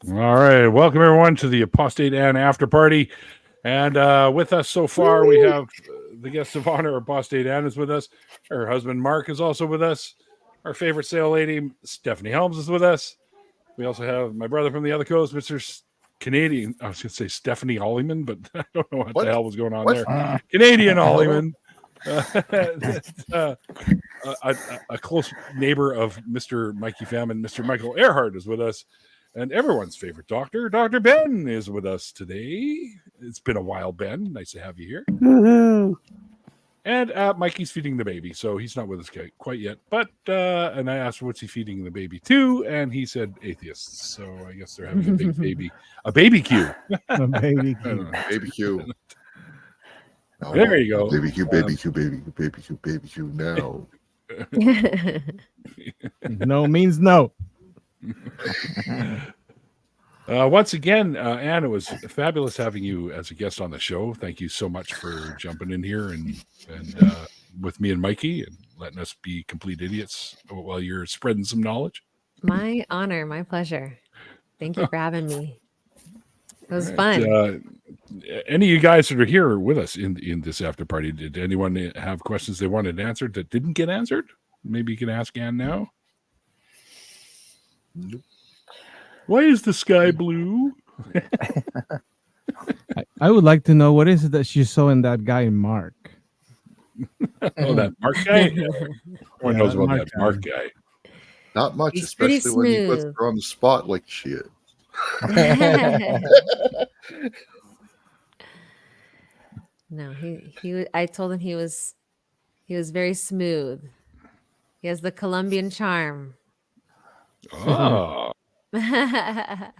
All right. Welcome, everyone, to the Apostate and After Party. And with us so far, we have the guest of honor, Apostate Ann is with us. Her husband, Mark, is also with us. Our favorite sail lady, Stephanie Helms, is with us. We also have my brother from the other coast, Mr. Canadian. I was going to say Stephanie Hollyman, but I don't know what the hell was going on there. Canadian Hollyman. A close neighbor of Mr. Mikey Pham and Mr. Michael Earhart is with us. And everyone's favorite doctor, Dr. Ben, is with us today. It's been a while, Ben. Nice to have you here. Woo-hoo. And Mikey's feeding the baby, so he's not with us quite yet. But and I asked, what's he feeding the baby to? And he said atheists. So I guess they're having a big baby, a baby Q. A baby Q. Baby Q. Oh, there you go. Baby Q, baby Q, baby Q, baby Q, baby Q now. No means no. Once again, Anne, it was fabulous having you as a guest on the show. Thank you so much for jumping in here and with me and Mikey and letting us be complete idiots while you're spreading some knowledge. My honor, my pleasure. Thank you for having me. It was fun. Any of you guys that are here with us in this after party, did anyone have questions they wanted answered that didn't get answered? Maybe you can ask Anne now. Nope. Why is the sky blue? I would like to know what is it that she saw in that guy, Mark. Oh, that Mark guy? Everyone knows about that Mark guy. Not much, He's especially when you put smooth. her on the spot like shit. No, he. I told him he was very smooth. He has the Colombian charm. Oh, is that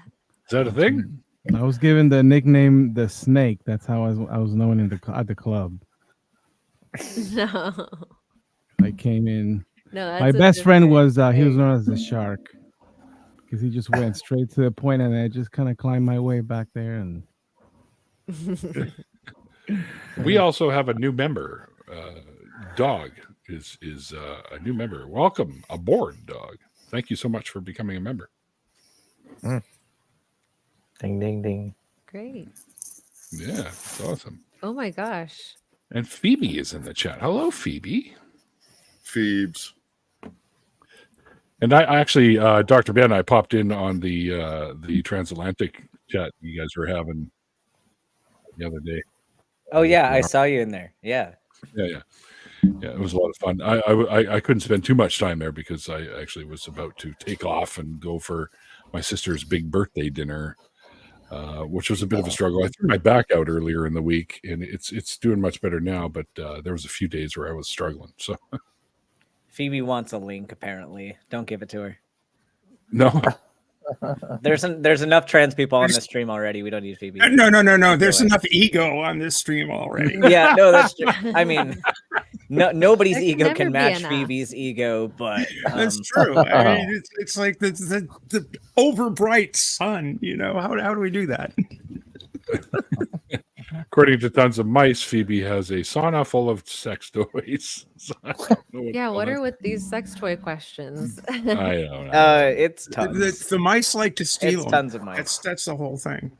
a thing? I was given the nickname the Snake. That's how I was known at the club. No, I came in. no. My best friend was he was known as the Shark because he just went straight to the point, and I just kind of climbed my way back there. And We also have a new member. Dog is a new member. Welcome aboard, Dog. Thank you so much for becoming a member. Ding, ding, ding. Great. Yeah, it's awesome. Oh my gosh. And Phoebe is in the chat. Hello, Phoebe. Phoebes. And I actually, Dr. Ben, I popped in on the transatlantic chat you guys were having the other day. Oh yeah, I saw you in there. Yeah. Yeah, it was a lot of fun. I couldn't spend too much time there because I actually was about to take off and go for my sister's big birthday dinner, which was a bit of a struggle. I threw my back out earlier in the week, and it's doing much better now. But there was a few days where I was struggling. So Phoebe wants a link. Apparently, don't give it to her. no, There's enough trans people on this stream already. We don't need Phoebe. No. There's enough ego on this stream already. Yeah, no, that's true. I mean, nobody's There can ego never can be match enough. Phoebe's ego, but That's true. I mean, it's like the overbright sun. You know, how do we do that? according to Tons of Mice, Phoebe has a sauna full of sex toys. So I don't know Yeah, what are with these sex toy questions? I don't know. it's tons. The mice like to steal It's them. tons of mice. That's the whole thing.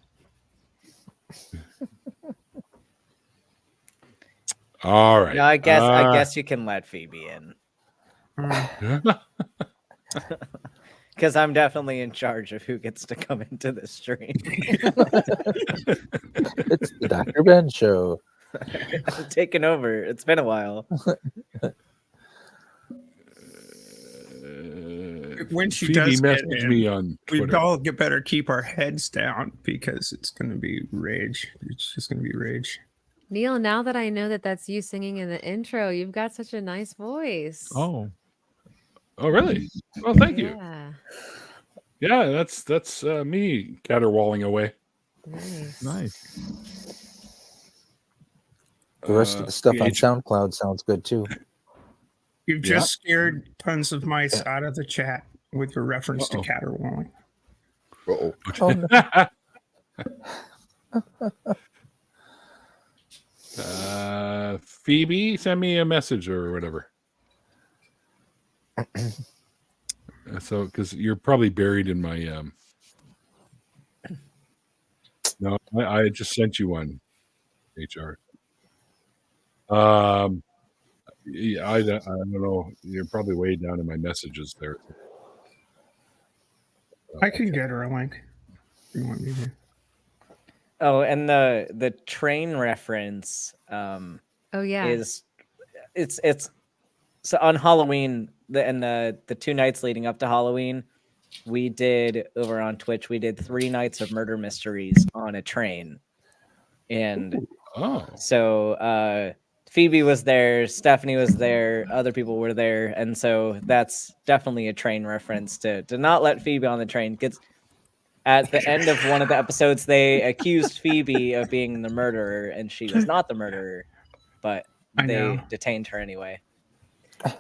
All right. No, I guess you can let Phoebe in because I'm definitely in charge of who gets to come into the stream. It's the Dr. Ben show. I'm taking over. It's been a while. When she Phoebe does get messaged in, me on we Twitter. all better keep our heads down because it's going to be rage. It's just going to be rage. Neil, now that I know that that's you singing in the intro, you've got such a nice voice. oh, really? Well, thank you. Yeah. Yeah, that's me caterwauling away. Nice. The rest of the stuff on PH SoundCloud sounds good too. You've just scared tons of mice out of the chat with your reference to caterwauling. Uh-oh. Oh, no. Phoebe, send me a message or whatever. So, because you're probably buried in my No, I just sent you one, HR. Yeah, I don't know. You're probably way down in my messages there. I can get her a link. You want me to? Oh, and the train reference Oh yeah. is it's so on Halloween the 2 nights leading up to Halloween, we did over on Twitch, we did 3 nights of murder mysteries on a train. And Oh, so Phoebe was there, Stephanie was there, other people were there, and so that's definitely a train reference to not let Phoebe on the train. Because at the end of one of the episodes, they accused Phoebe of being the murderer, and she was not the murderer, but I they know. detained her anyway.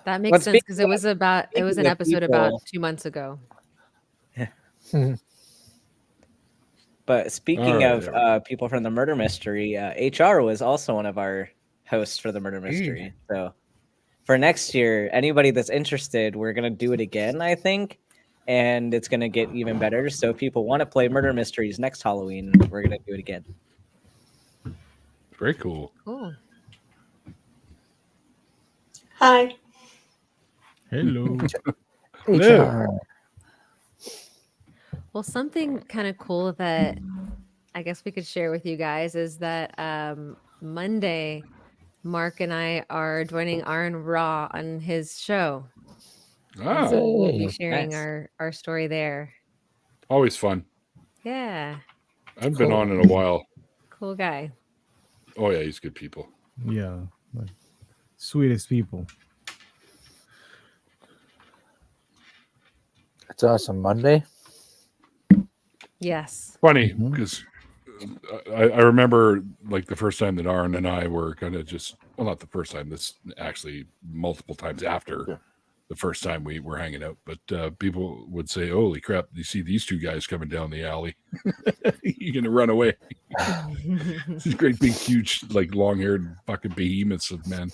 That makes Well, sense because it was an speaking of episode about people- 2 months ago. But speaking All right, of people from the murder mystery, HR was also one of our hosts for the murder mystery. So for next year, anybody that's interested, we're gonna do it again, I think, and it's gonna get even better. So if people want to play murder mysteries next Halloween, we're gonna do it again. very cool. Cool. Hi. Hello. Yeah. HR. Well, something kind of cool that I guess we could share with you guys is that Monday, Mark and I are joining Aaron Raw on his show. Ah, So we'll be Hey, sharing nice. our story there. always fun. Yeah. I've been Cool. on in a while. Cool guy. Oh yeah, he's good people. Yeah. Like, sweetest people. That's awesome. Monday. Yes. Funny Mhm. because I remember like the first time that Aaron and I were kind of just not the first time. This actually multiple times after Yeah. the first time we were hanging out. But people would say, "Holy crap! You see these 2 guys coming down the alley? You're gonna run away." These great big huge like long haired fucking behemoths of men.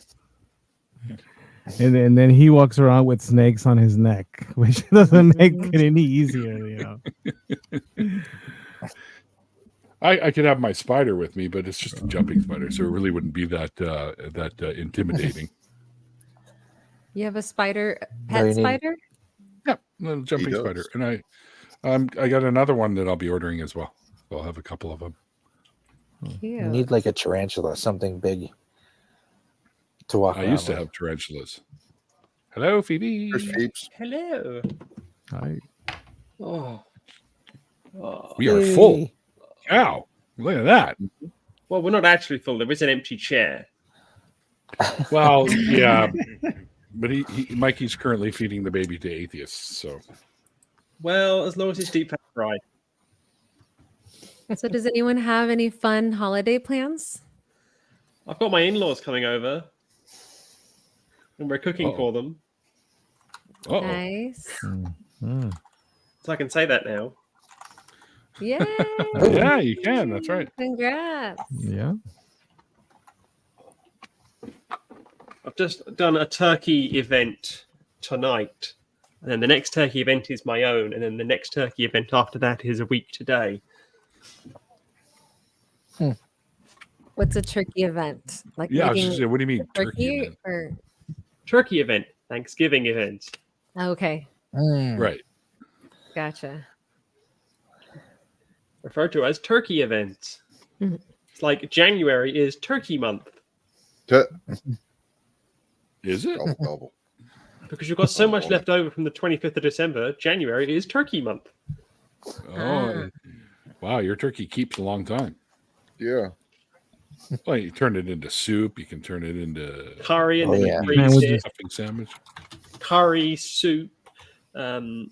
And then he walks around with snakes on his neck, which doesn't make it any easier, you know. I could have my spider with me, but it's just a jumping spider, so it really wouldn't be that intimidating. You have a spider, No, pet you need- spider? Yeah, little jumping does. spider, and I got another one that I'll be ordering as well. I'll have a couple of them. Cute. You need like a tarantula, something big to walk I around used to with. have tarantulas. Hello, Phoebe. There's Phoebes. Hello. I, Oh. Oh. We are full. Hey. Wow, look at that. Well, we're not actually full. There is an empty chair. Well, yeah, but Mikey's currently feeding the baby to atheists, so Well, as long as it's deep fried. So does anyone have any fun holiday plans? I've got my in-laws coming over, and we're cooking Uh-oh. for them. uh-oh. Nice. mm. So I can say that now. Yay. Yeah, you can. That's right. Congrats. Yeah. I've just done a turkey event tonight, and then the next turkey event is my own, and then the next turkey event after that is a week today. What's a turkey event? Like Yeah, I was making just saying, what do you mean turkey? turkey event? or Turkey event, Thanksgiving event. okay, Mm. Right. gotcha. Referred to as turkey event. Mhm. It's like January is turkey month Is it? Gobble, gobble. because you've got so much left over from the 25th of December. January is turkey month. Oh, wow. Your turkey keeps a long time. Yeah. Well, you turn it into soup. You can turn it into Curry and Oh, then yeah. you freeze Sandwiches. it. stuffing sandwich. Curry, soup, and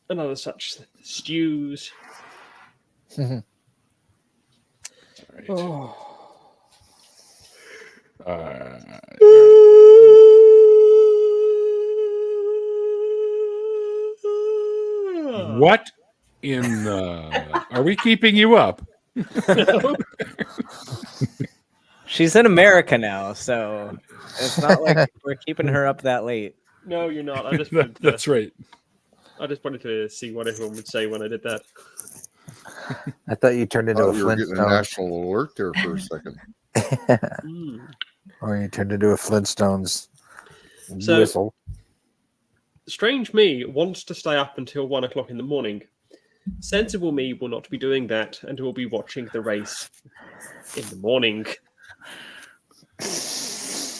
other such stews. Right. What in are we keeping you up? She's in America now, so it's not like we're keeping her up that late. No, you're not. I just That's right. wanted to see what everyone would say when I did that. I thought you turned into a You were getting a Flintstone. national alert there for a second. Mm. Or you turned into a Flintstones So- whistle. Strange me wants to stay up until 1 o'clock in the morning. Sensible me will not be doing that and will be watching the race in the morning.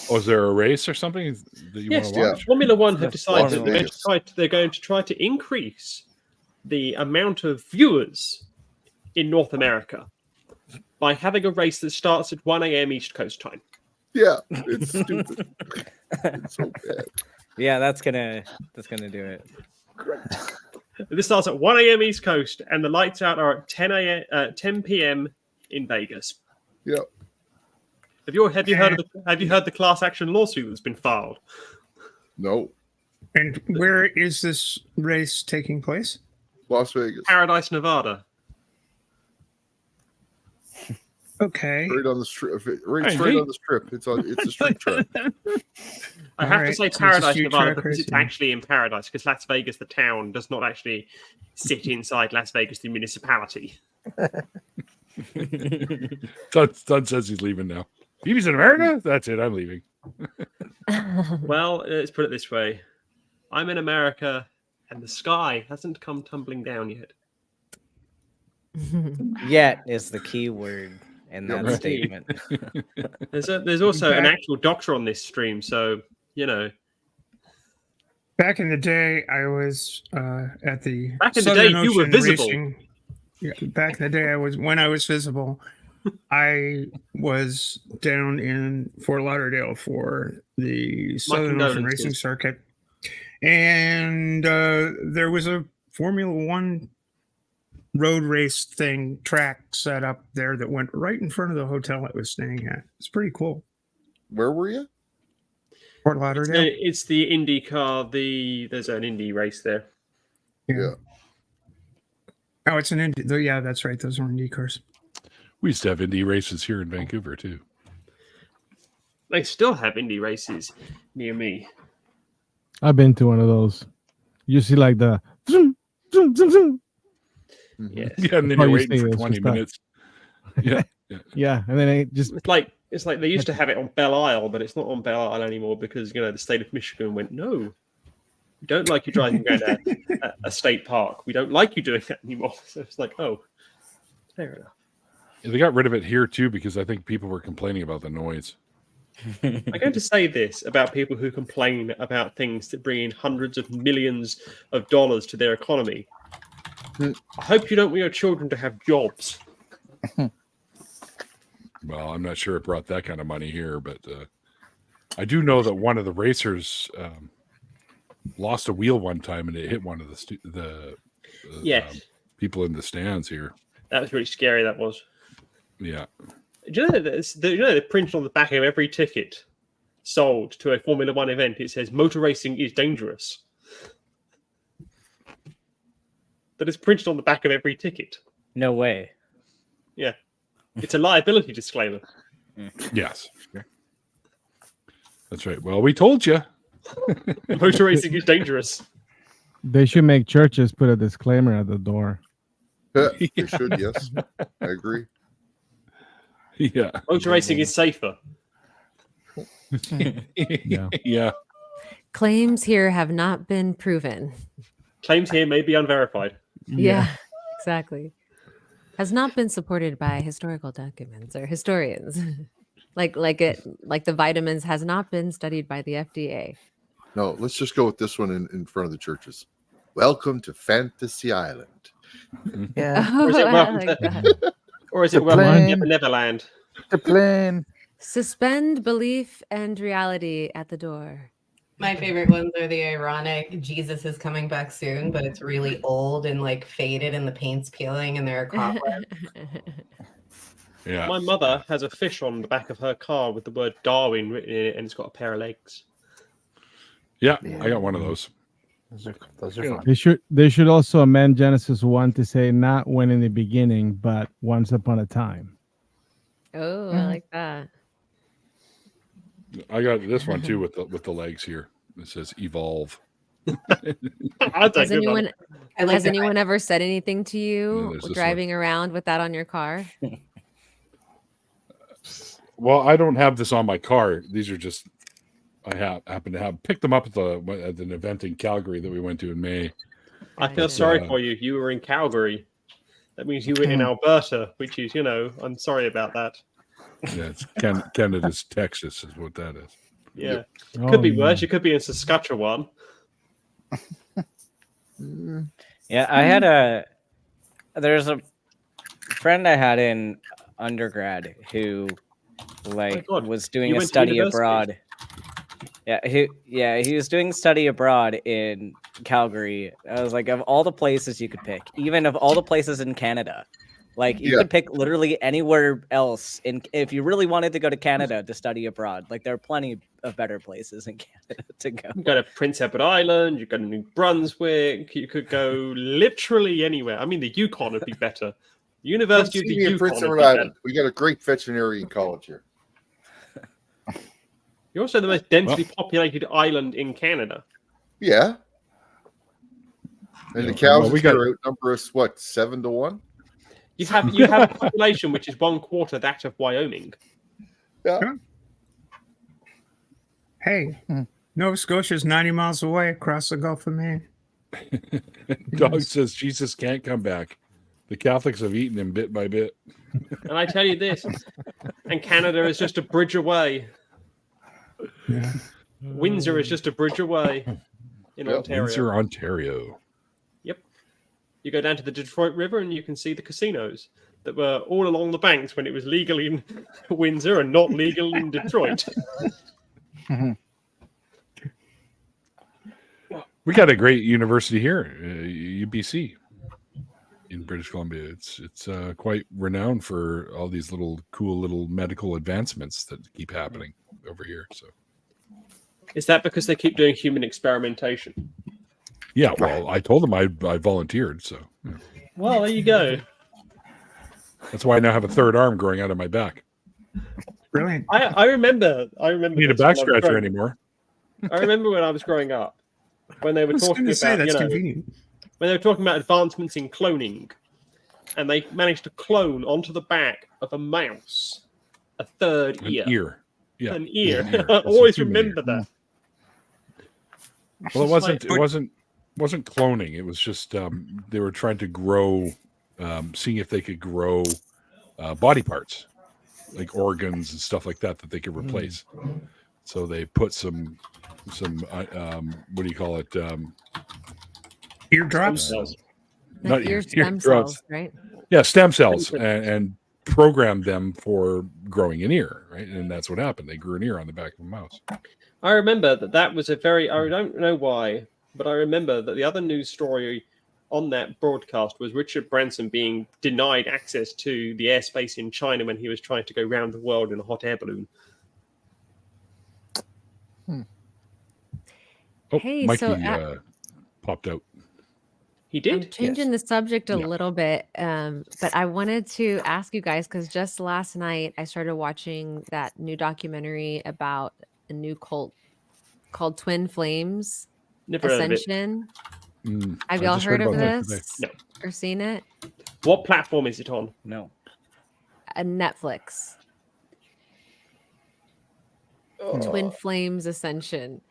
Oh, is there a race or something that you Yes, want to watch? Formula One have Yes, decided Las that they're going to try to increase the amount of viewers in North America by having a race that starts at 1 a.m. East Coast time. Yeah, it's stupid. It's so bad. Yeah, that's gonna do it. This starts at 1 a.m. East Coast, and the lights out are at 10 p.m. in Vegas. Yeah. Have you heard the class action lawsuit that's been filed? No. And where is this race taking place? Las Vegas. Paradise, Nevada. Okay. Right on the strip. Right, Hey, straight hey. on the strip. It's a street track. I have to Alright, say so it's a Paradise, street Nevada, track because race, it's yeah. actually in Paradise, because Las Vegas, the town, does not actually sit inside Las Vegas, the municipality. Todd says he's leaving now. Phoebe's in America? That's it. I'm leaving. Well, let's put it this way. I'm in America, and the sky hasn't come tumbling down yet. Yet is the key word in that Yeah. statement. There's also an actual doctor on this stream, so, you know. Back in the day, I was at the Back in the Southern day, you were Ocean visible. Racing. Yeah, back in the day, when I was visible. I was down in Fort Lauderdale for the Southern Ocean condolences. Racing Circuit, and there was a Formula One road race track set up there that went right in front of the hotel I was staying at. It's pretty cool. Where were you? Fort Lauderdale. It's the Indy car. There's an Indy race there. Yeah. Oh, it's an Indy. Yeah, that's right. Those are Indy cars. We used to have Indy races here in Vancouver too. They still have Indy races near me. I've been to one of those. You see, like the zoom, zoom, zoom, zoom. Mhm. Yes. Yeah, and then Oh, you're you waiting say for it's 20 just that. minutes. Yeah. Yeah, and then I just It's like they used to have it on Belle Isle, but it's not on Belle Isle anymore because the state of Michigan went, no, we don't like you driving around a state park. We don't like you doing that anymore. So it's like, oh, fair enough. They got rid of it here too because I think people were complaining about the noise. I'm going to say this about people who complain about things that bring in hundreds of millions of dollars to their economy. I hope you don't want your children to have jobs. Well, I'm not sure it brought that kind of money here, but I do know that one of the racers lost a wheel one time and it hit one of the Yes. people in the stands here. That was really scary, that was. Yeah. Do you know that they printed on the back of every ticket sold to a Formula One event, it says motor racing is dangerous. That is printed on the back of every ticket. No way. Yeah. It's a liability disclaimer. Yes. That's right. Well, we told you. Motor racing is dangerous. they should make churches put a disclaimer at the door. Yeah, they should, yes. I agree. Yeah. Motor racing is safer. Yeah. Yeah. Claims here have not been proven. Claims here may be unverified. Yeah, exactly. Has not been supported by historical documents or historians. like the vitamins has not been studied by the FDA. No, let's just go with this one in front of the churches. Welcome to Fantasy Island. Yeah, Or is it I welcome like to- that. Or is it The well plane. Neverland? the plane. Suspend belief and reality at the door. My favorite ones are the ironic Jesus is coming back soon, but it's really old and like faded and the paint's peeling and there are cobwebs. Yeah. My mother has a fish on the back of her car with the word Darwin written in it, and it's got a pair of legs. Yeah. I got one of those. Those are Yeah. fun. They should also amend Genesis 1 to say not when in the beginning, but once upon a time. Oh, I like that. I got this one too with the legs here. It says evolve. I'll take Has it, man. I like Has that. anyone ever said anything to you there's this driving around with that on your car? Well, I don't have this on my car. These are just happen to have picked them up at an event in Calgary that we went to in May. I feel Gotcha. sorry for you. You were in Calgary. That means you were in Alberta, which is, I'm sorry about that. Yeah, it's Canada's Texas is what that is. Yeah. Oh, Could be yeah. worse. You could be in Saskatchewan. Yeah, there's a friend I had in undergrad who God. was doing You a went to study university? abroad. He was doing study abroad in Calgary. I was like, of all the places you could pick, even of all the places in Canada, like you Yeah. could pick literally anywhere else if you really wanted to go to Canada to study abroad. Like there are plenty of better places in Canada to go. You go to Prince Edward Island, you go to New Brunswick, you could go literally anywhere. I mean, the Yukon would be better. University of the See me in Yukon Prince would Edward be better. Island. We got a great veterinary college here. You're also the most densely populated island in Canada. Yeah. And Yeah, the cows well, we here got- outnumber us, what, 7-1? You have a population which is 1/4 that of Wyoming. Yeah. Hey, Nova Scotia's 90 miles away across the Gulf of Maine. Dog says Jesus can't come back. The Catholics have eaten him bit by bit. And I tell you this, and Canada is just a bridge away. Yeah. Windsor is just a bridge away in Yep, Ontario. Windsor, Ontario. You go down to the Detroit River and you can see the casinos that were all along the banks when it was legal in Windsor and not legal in Detroit. We got a great university here, UBC, in British Columbia. It's quite renowned for all these cool little medical advancements that keep happening over here. So Is that because they keep doing human experimentation? yeah, well, I told them I volunteered, so yeah. Well, there you go. That's why I now have a third arm growing out of my back. Brilliant. I remember. I don't need a this when I back was scratcher growing- anymore. I remember when I was growing up, when they were I was talking going to say about, that's convenient. when they were talking about advancements in cloning, and they managed to clone onto the back of a mouse a third An ear. ear. Yeah. An ear. An ear. I It's a always human remember ear. that. Well, It's like- it wasn't cloning. It was just they were trying to grow, seeing if they could grow body parts, like organs and stuff like that they could replace. So they put some what do you call it? Eardrops. Cells. Not Like your ears, stem eardrops. cells, right? Yeah, stem cells, and programmed them for growing an ear, right? And that's what happened. They grew an ear on the back of a mouse. I remember that was a very, I don't know why, but I remember that the other news story on that broadcast was Richard Branson being denied access to the airspace in China when he was trying to go round the world in a hot air balloon. Oh, Hey, Mikey so popped out. He I'm did? changing the subject a Yeah. little bit, but I wanted to ask you guys because just last night I started watching that new documentary about a new cult called Twin Flames Never heard of it. Ascension. Mm, Have I y'all just heard of about that today. this No. or seen it? What platform is it on? No. Netflix. Twin Flames Ascension.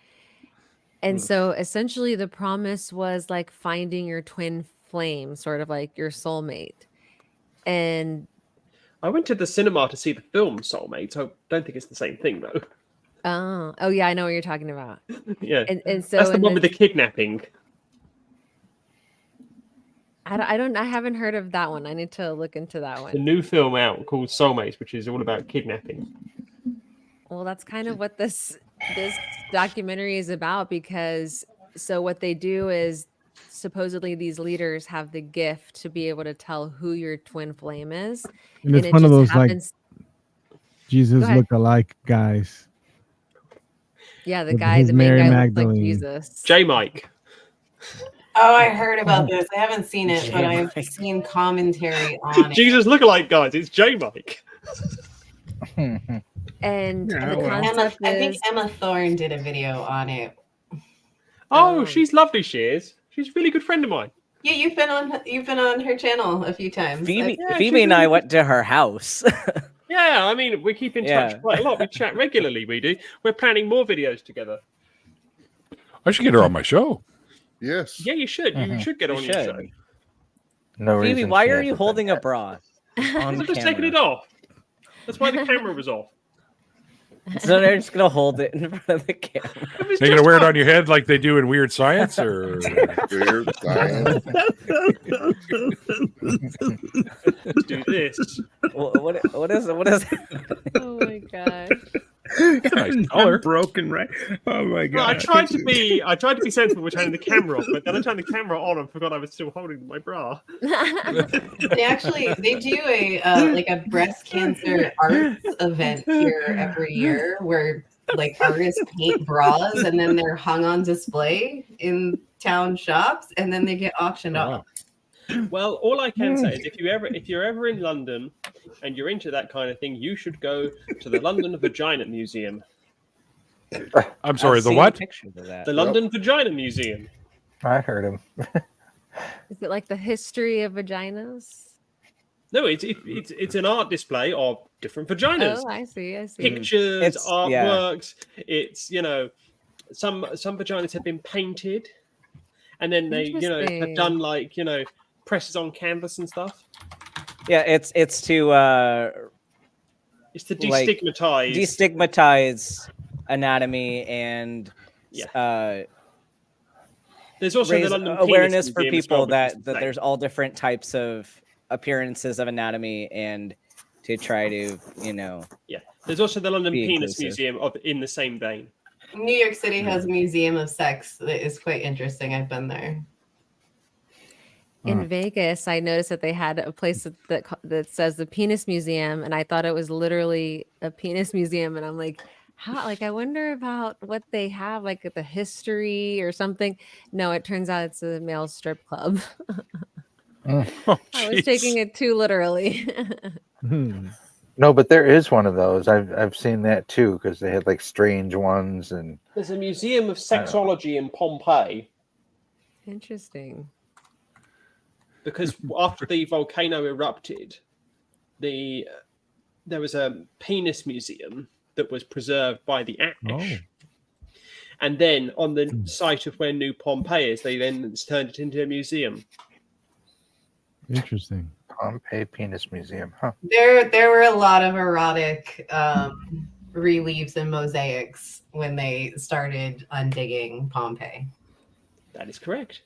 And so essentially the promise was like finding your twin flame, sort of like your soulmate. And I went to the cinema to see the film Soulmates. I don't think it's the same thing, though. oh yeah, I know what you're talking about. Yeah. And so That's the in one with the kidnapping. I haven't heard of that one. I need to look into that The one. new film out called Soulmates, which is all about kidnapping. Well, that's kind of what this documentary is about, because so what they do is supposedly these leaders have the gift to be able to tell who your twin flame is. And it's it one of just those like happens, Jesus Go ahead. look-alike guys. yeah, the with guy, his the main Mary guy looks like Magdalene. Jesus. J Mike. Oh, I heard about this. I haven't seen it, but Yeah. I've seen commentary on it. Jesus lookalike, guys. It's J Mike. And Yeah, the well. concept I think is Emma Thorne did a video on it. Oh, Oh. she's lovely, she is. She's a really good friend of mine. Yeah, you've been on her channel a few times. Phoebe, Yeah, Phoebe she's and I really- went to her house. Yeah, I mean, we keep in touch Yeah. quite a lot. We chat regularly. We do. We're planning more videos together. I should get her on my show. Yes. Yeah, you should. You should get You on your should. show. No Phoebe, reason why she are hasn't you been holding a yet. bra on I'm just taking it camera? off. That's why the camera was off. So they're just gonna hold it in front of the camera. It was Are you gonna just wear it off. on your head like they do in Weird Science, or Weird science. Let's do this. What is? Oh my gosh. Nice color. I'm broken, right? Oh my god! Well, I tried to be sensible with turning the camera off, but then I turned the camera on and forgot I was still holding my bra. They do a like a breast cancer arts event here every year where like artists paint bras and then they're hung on display in town shops and then they get auctioned off. Well, all I can say is if you're ever in London and you're into that kind of thing, you should go to the London Vagina Museum. I'm sorry, I've the seen what? pictures of that. The London Vagina Museum. I heard him. Is it like the history of vaginas? No, it's an art display of different vaginas. Oh, I see. Pictures, It's- yeah. artworks. It's some vaginas have been painted, and then they have Interesting. done like presses on canvas and stuff. Yeah, it's to It's to Like, destigmatize. destigmatize anatomy and Yeah. There's also raise the London Penis awareness for Museum as people well, which is that the same. there's all different types of appearances of anatomy, and to try to Yeah. There's also the London Be Penis inclusive. Museum in the same vein. New York City has a museum of sex that is quite interesting. I've been there. In Vegas, I noticed that they had a place that says the Penis Museum, and I thought it was literally a penis museum. And I'm like, how? Like, I wonder about what they have, like the history or something. No, it turns out it's a male strip club. Oh, I was jeez. taking it too literally. No, but there is one of those. I've seen that too because they had like strange ones and There's a museum of sexology in Pompeii Interesting. because after the volcano erupted, there was a penis museum that was preserved by the ash. Oh. And then on the site of where New Pompeii is, they then turned it into a museum. Interesting. Pompeii Penis Museum. Huh. There were a lot of erotic reliefs and mosaics when they started undigging Pompeii. That is correct.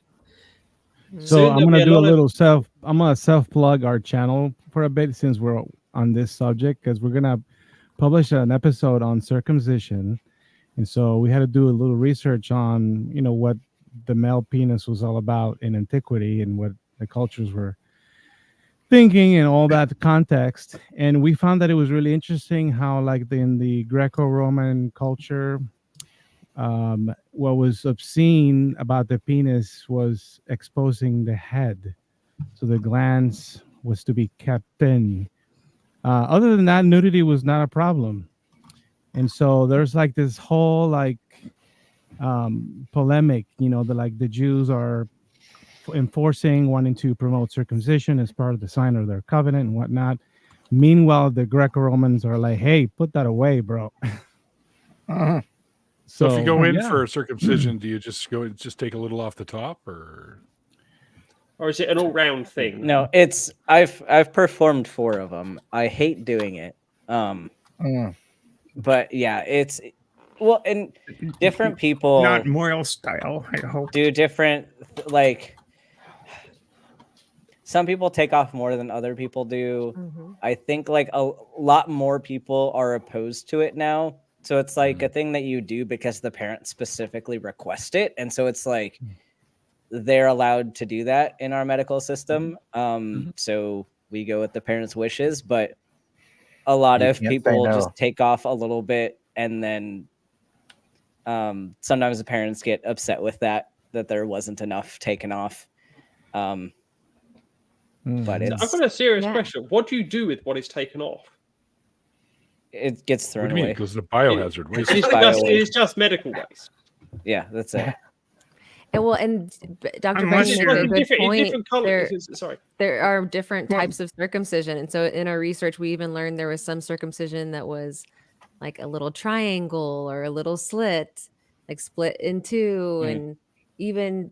So Soon I'm there'll gonna be a do a lot of- little I'm gonna self plug our channel for a bit since we're on this subject, because we're gonna publish an episode on circumcision, and so we had to do a little research on what the male penis was all about in antiquity and what the cultures were thinking and all that context. And we found that it was really interesting how, like, in the Greco-Roman culture, what was obscene about the penis was exposing the head, so the glans was to be kept thin. Other than that, nudity was not a problem. And so there's like this whole polemic, the Jews are wanting to promote circumcision as part of the sign of their covenant and whatnot. Meanwhile, the Greco-Romans are like, hey, put that away, bro. So if you go in yeah. for circumcision, do you just take a little off the top, or is it an all-round thing? No, it's I've performed 4 of them. I hate doing it. But yeah, it's and different people Not Moyle style, I hope. do different some people take off more than other people do. I think like a lot more people are opposed to it now. So it's like a thing that you do because the parents specifically request it. And so it's like they're allowed to do that in our medical system. So we go with the parents' wishes, but a lot You of can't say people no. just take off a little bit, and then sometimes the parents get upset with that there wasn't enough taken off. But I've got a serious question. What do you do with what is taken off? it gets what thrown do you mean? away. It goes to biohazard waste. It's just medical waste. Yeah, that's it. Well, and Dr. Unless Benny you're- makes a in good different, in point. different colors. Sorry. There are different Well- types of circumcision, and so in our research, we even learned there was some circumcision that was like a little triangle or a little slit, like split in two, and even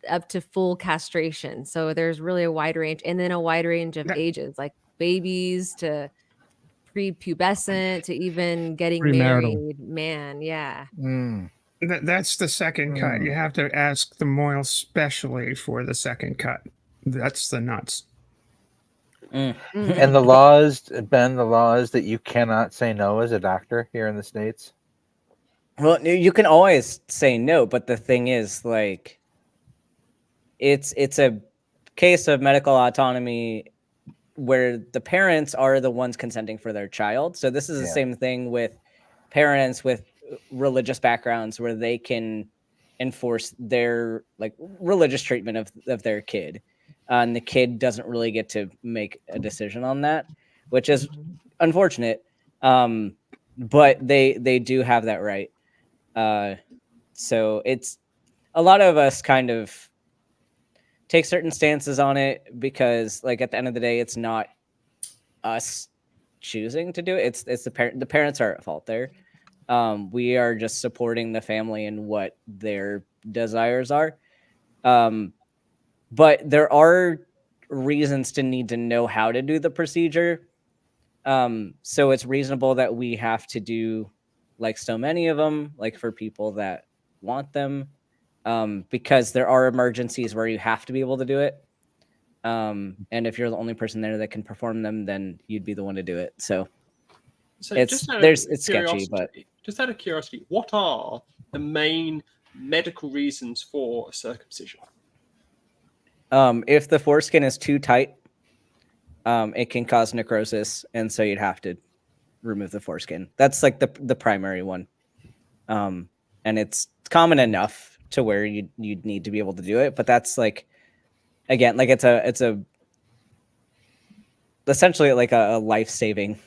up to full castration. So there's really a wide range, and then a wide range of That- ages, like babies to prepubescent to even getting Premarital. married. Man, yeah. Mm. That's the second cut. You have to ask the Moyle specially for the second cut. That's the nuts. Mhm. And the laws, Ben, the laws that you cannot say no as a doctor here in the States. Well, you can always say no, but the thing is, like, it's a case of medical autonomy where the parents are the ones consenting for their child. So this is the Yeah. same thing with parents with religious backgrounds where they can enforce their like religious treatment of their kid. And the kid doesn't really get to make a decision on that, which is unfortunate. But they do have that right. So it's a lot of us kind of take certain stances on it because, like, at the end of the day, it's not us choosing to do it. It's the parent. The parents are at fault there. We are just supporting the family and what their desires are. But there are reasons to need to know how to do the procedure. So it's reasonable that we have to do like so many of them, like for people that want them, because there are emergencies where you have to be able to do it. And if you're the only person there that can perform them, then you'd be the one to do it. So it's just out of it's sketchy, but just out of curiosity, what are the main medical reasons for circumcision? if the foreskin is too tight, it can cause necrosis, and so you'd have to remove the foreskin. That's like the primary one, and it's common enough to where you'd need to be able to do it. But that's like, again, like it's a essentially like a life-saving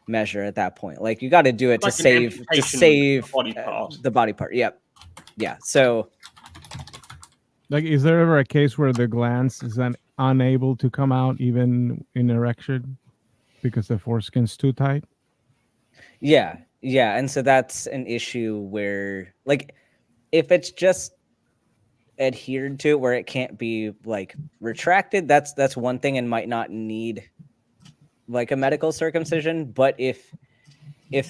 measure at that point. Like you got to do it Like to an save amputation of a body part. the body part. Yep. Yeah. So Like, is there ever a case where the glans is unable to come out even in erection because the foreskin's too tight? yeah, and so that's an issue where, like, if it's just adhered to where it can't be like retracted, that's one thing and might not need like a medical circumcision. But if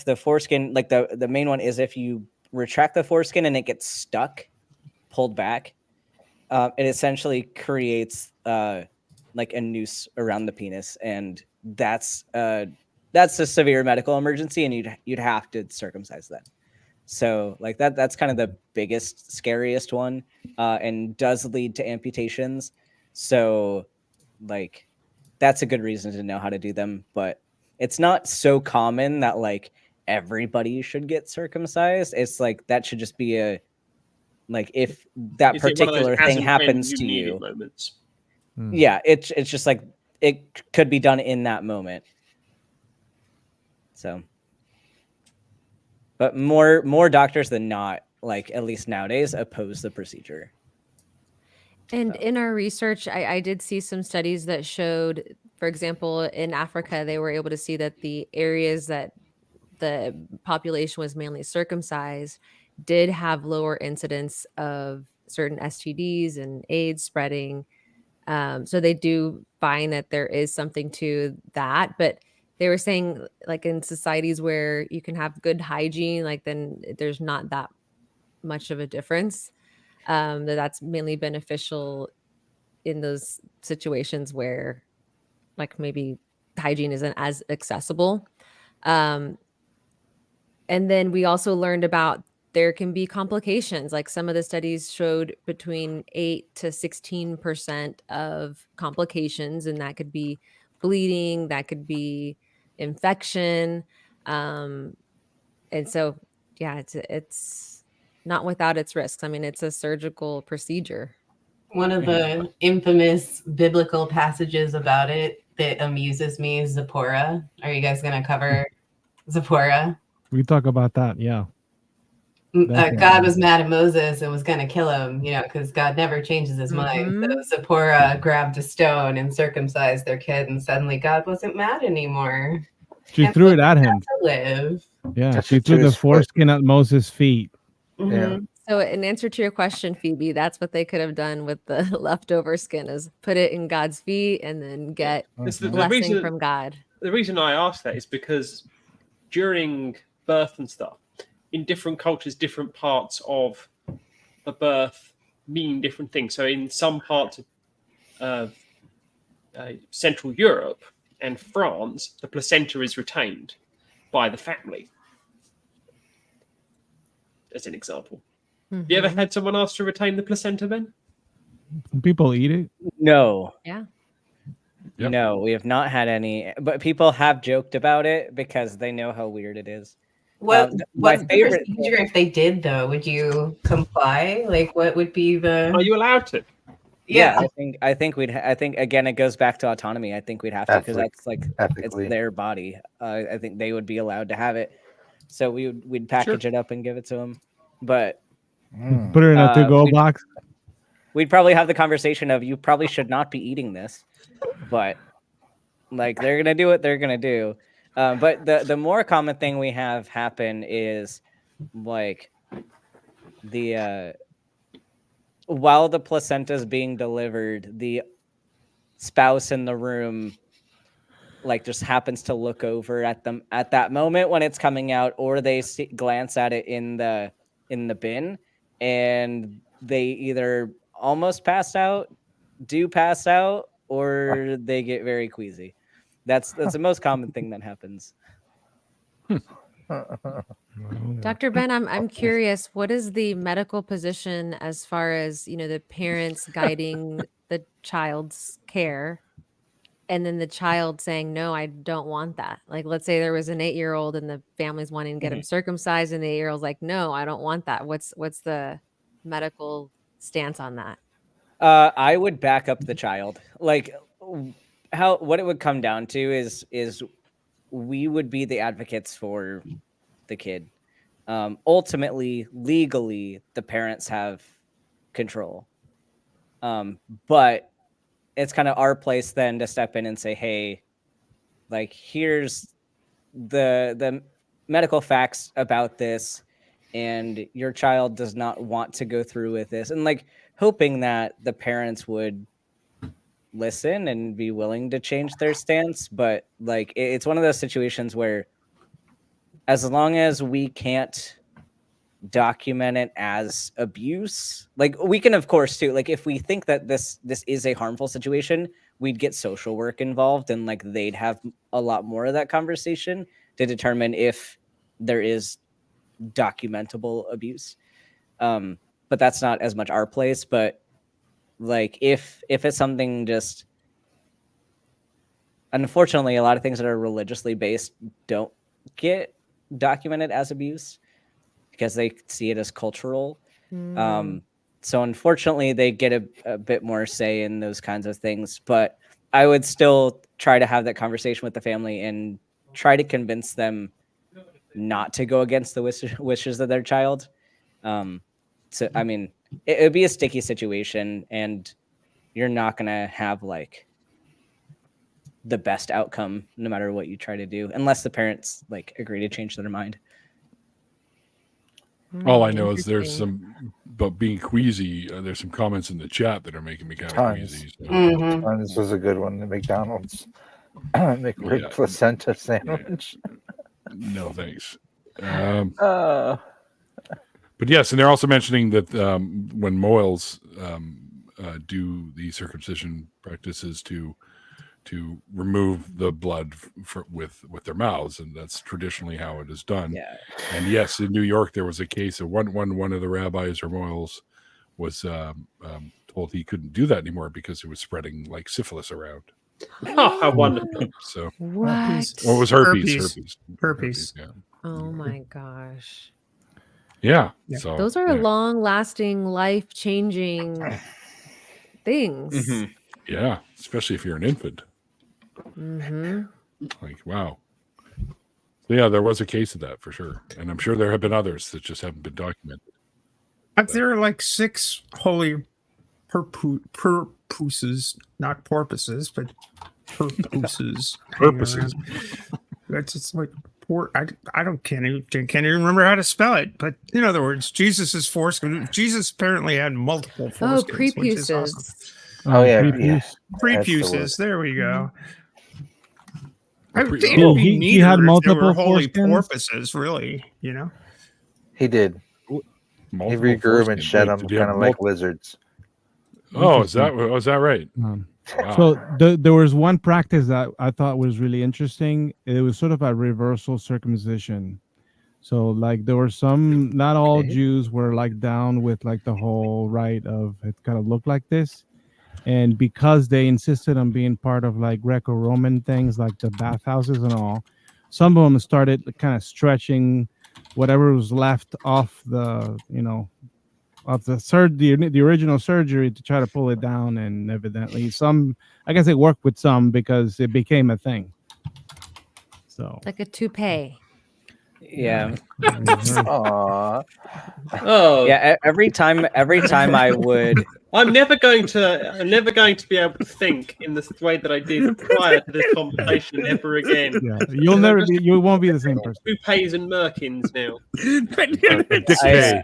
the foreskin, like the main one is if you retract the foreskin and it gets stuck, pulled back, it essentially creates like a noose around the penis, and that's a severe medical emergency, and you'd have to circumcise that. So like that's kind of the biggest, scariest one, and does lead to amputations. So like that's a good reason to know how to do them, but it's not so common that like everybody should get circumcised. It's like that should just be a, like, if that Is it one of those particular as thing and when happens you to need it you, moments? yeah, it's just like it could be done in that moment. So, but more doctors than not, like at least nowadays, oppose the procedure. And in our research, I did see some studies that showed, for example, in Africa, they were able to see that the areas that the population was mainly circumcised did have lower incidence of certain STDs and AIDS spreading. So they do find that there is something to that. But they were saying, like, in societies where you can have good hygiene, like, then there's not that much of a difference. That's mainly beneficial in those situations where, like, maybe hygiene isn't as accessible. And then we also learned about there can be complications. Like, some of the studies showed between 8 to 16% of complications, and that could be bleeding, that could be infection. And so, yeah, it's not without its risks. I mean, it's a surgical procedure. One of the infamous biblical passages about it that amuses me is Zipporah. Are you guys going to cover Zipporah? We talk about that, yeah. God was mad at Moses and was going to kill him, because God never changes his mind. So Zipporah grabbed a stone and circumcised their kid, and suddenly God wasn't mad anymore. She And threw so it at him. to live. Yeah, Touched she it to threw the his foot. foreskin at Moses' feet. Yeah. So, in answer to your question, Phoebe, that's what they could have done with the leftover skin: is put it in God's feet and then get It's the blessing reason, from God. the reason I asked that is because during birth and stuff, in different cultures, different parts of the birth mean different things. So in some parts of Central Europe and France, the placenta is retained by the family, as an example. Have you ever had someone ask to retain the placenta, Ben? People eat it. No. Yeah. Yep. No, we have not had any, but people have joked about it because they know how weird it is. What's my the favorite procedure if they did, though? Would you comply? Like, what would be the? Are you allowed to? Yeah, I think we'd. I think again, it goes back to autonomy. I think we'd have to because that's like ethically. it's their body. I think they would be allowed to have it, so we'd package it up and give it to them. But Put it in a to-go box. We'd probably have the conversation of you probably should not be eating this, but like they're gonna do what they're gonna do. But the more common thing we have happen is like the while the placenta is being delivered, the spouse in the room like just happens to look over at them at that moment when it's coming out, or they glance at it in the bin, and they either almost pass out, do pass out, or they get very queasy. That's the most common thing that happens. Dr. Ben, I'm curious, what is the medical position as far as, the parents guiding the child's care and then the child saying, no, I don't want that? Like, let's say there was an 8-year-old and the family's wanting to get him circumcised and the 8-year-old's like, no, I don't want that. What's the medical stance on that? I would back up the child. Like what it would come down to is we would be the advocates for the kid. Ultimately, legally, the parents have control. But it's kind of our place then to step in and say, hey, like, here's the medical facts about this, and your child does not want to go through with this. And like hoping that the parents would listen and be willing to change their stance. But like, it's one of those situations where as long as we can't document it as abuse, like we can, of course, too, like if we think that this is a harmful situation, we'd get social work involved, and like they'd have a lot more of that conversation to determine if there is documentable abuse. But that's not as much our place. But like if it's something just, unfortunately, a lot of things that are religiously based don't get documented as abuse because they see it as cultural. So unfortunately, they get a bit more say in those kinds of things. But I would still try to have that conversation with the family and try to convince them not to go against the wishes of their child. So, I mean, it would be a sticky situation, and you're not going to have like the best outcome no matter what you try to do, unless the parents like agree to change their mind. All I know is there's some, but being queasy, there's some comments in the chat that are making me kind of queasy. So. This was a good one. The McDonald's McRib placenta sandwich. No, thanks. But yes, and they're also mentioning that when Moils do the circumcision practices to remove the blood with their mouths, and that's traditionally how it is done. Yeah. And yes, in New York there was a case of one of the rabbis or Moils was told he couldn't do that anymore because it was spreading like syphilis around. Oh, how wonderful! So what? Well, it was herpes. Herpes. Yeah. Oh my gosh. Yeah. Yeah. So Those are long-lasting, life-changing things. Yeah, especially if you're an infant. Mm-hmm. Like, wow. Yeah, there was a case of that for sure, and I'm sure there have been others that just haven't been documented. There are like 6 holy purposes, not porpoises, but purposes. Purposes. That's just like I can't even remember how to spell it. But in other words, Jesus's foreskin. Jesus apparently had multiple Oh, foreskins, which is awesome. prepuces. Oh, yeah, prepuce. yeah. That's the Prepuces. There we go. I Pre- think oh, it'd be he had neater if there multiple were holy foreskins? porpoises, really. He did. He Multiple regrew them and foreskins. shed Wait, them, did you have kind of like multiple- lizards. Oh, is that right? Um, Wow. So there was one practice that I thought was really interesting. It was sort of a reversal circumcision. So like there were some, not all Okay. Jews were like down with like the whole rite of it kind of looked like this. And because they insisted on being part of like Greco-Roman things like the bathhouses and all, some of them started kind of stretching whatever was left off the, of the original surgery to try to pull it down. And evidently some, I guess it worked with some because it became a thing. So Like a toupee. Yeah. Aww. Oh, Yeah. Every time I would. I'm never going to be able to think in the way that I did prior to this conversation ever again. yeah, you won't be the same person. Toupees and merkins now. Dick I- Pay.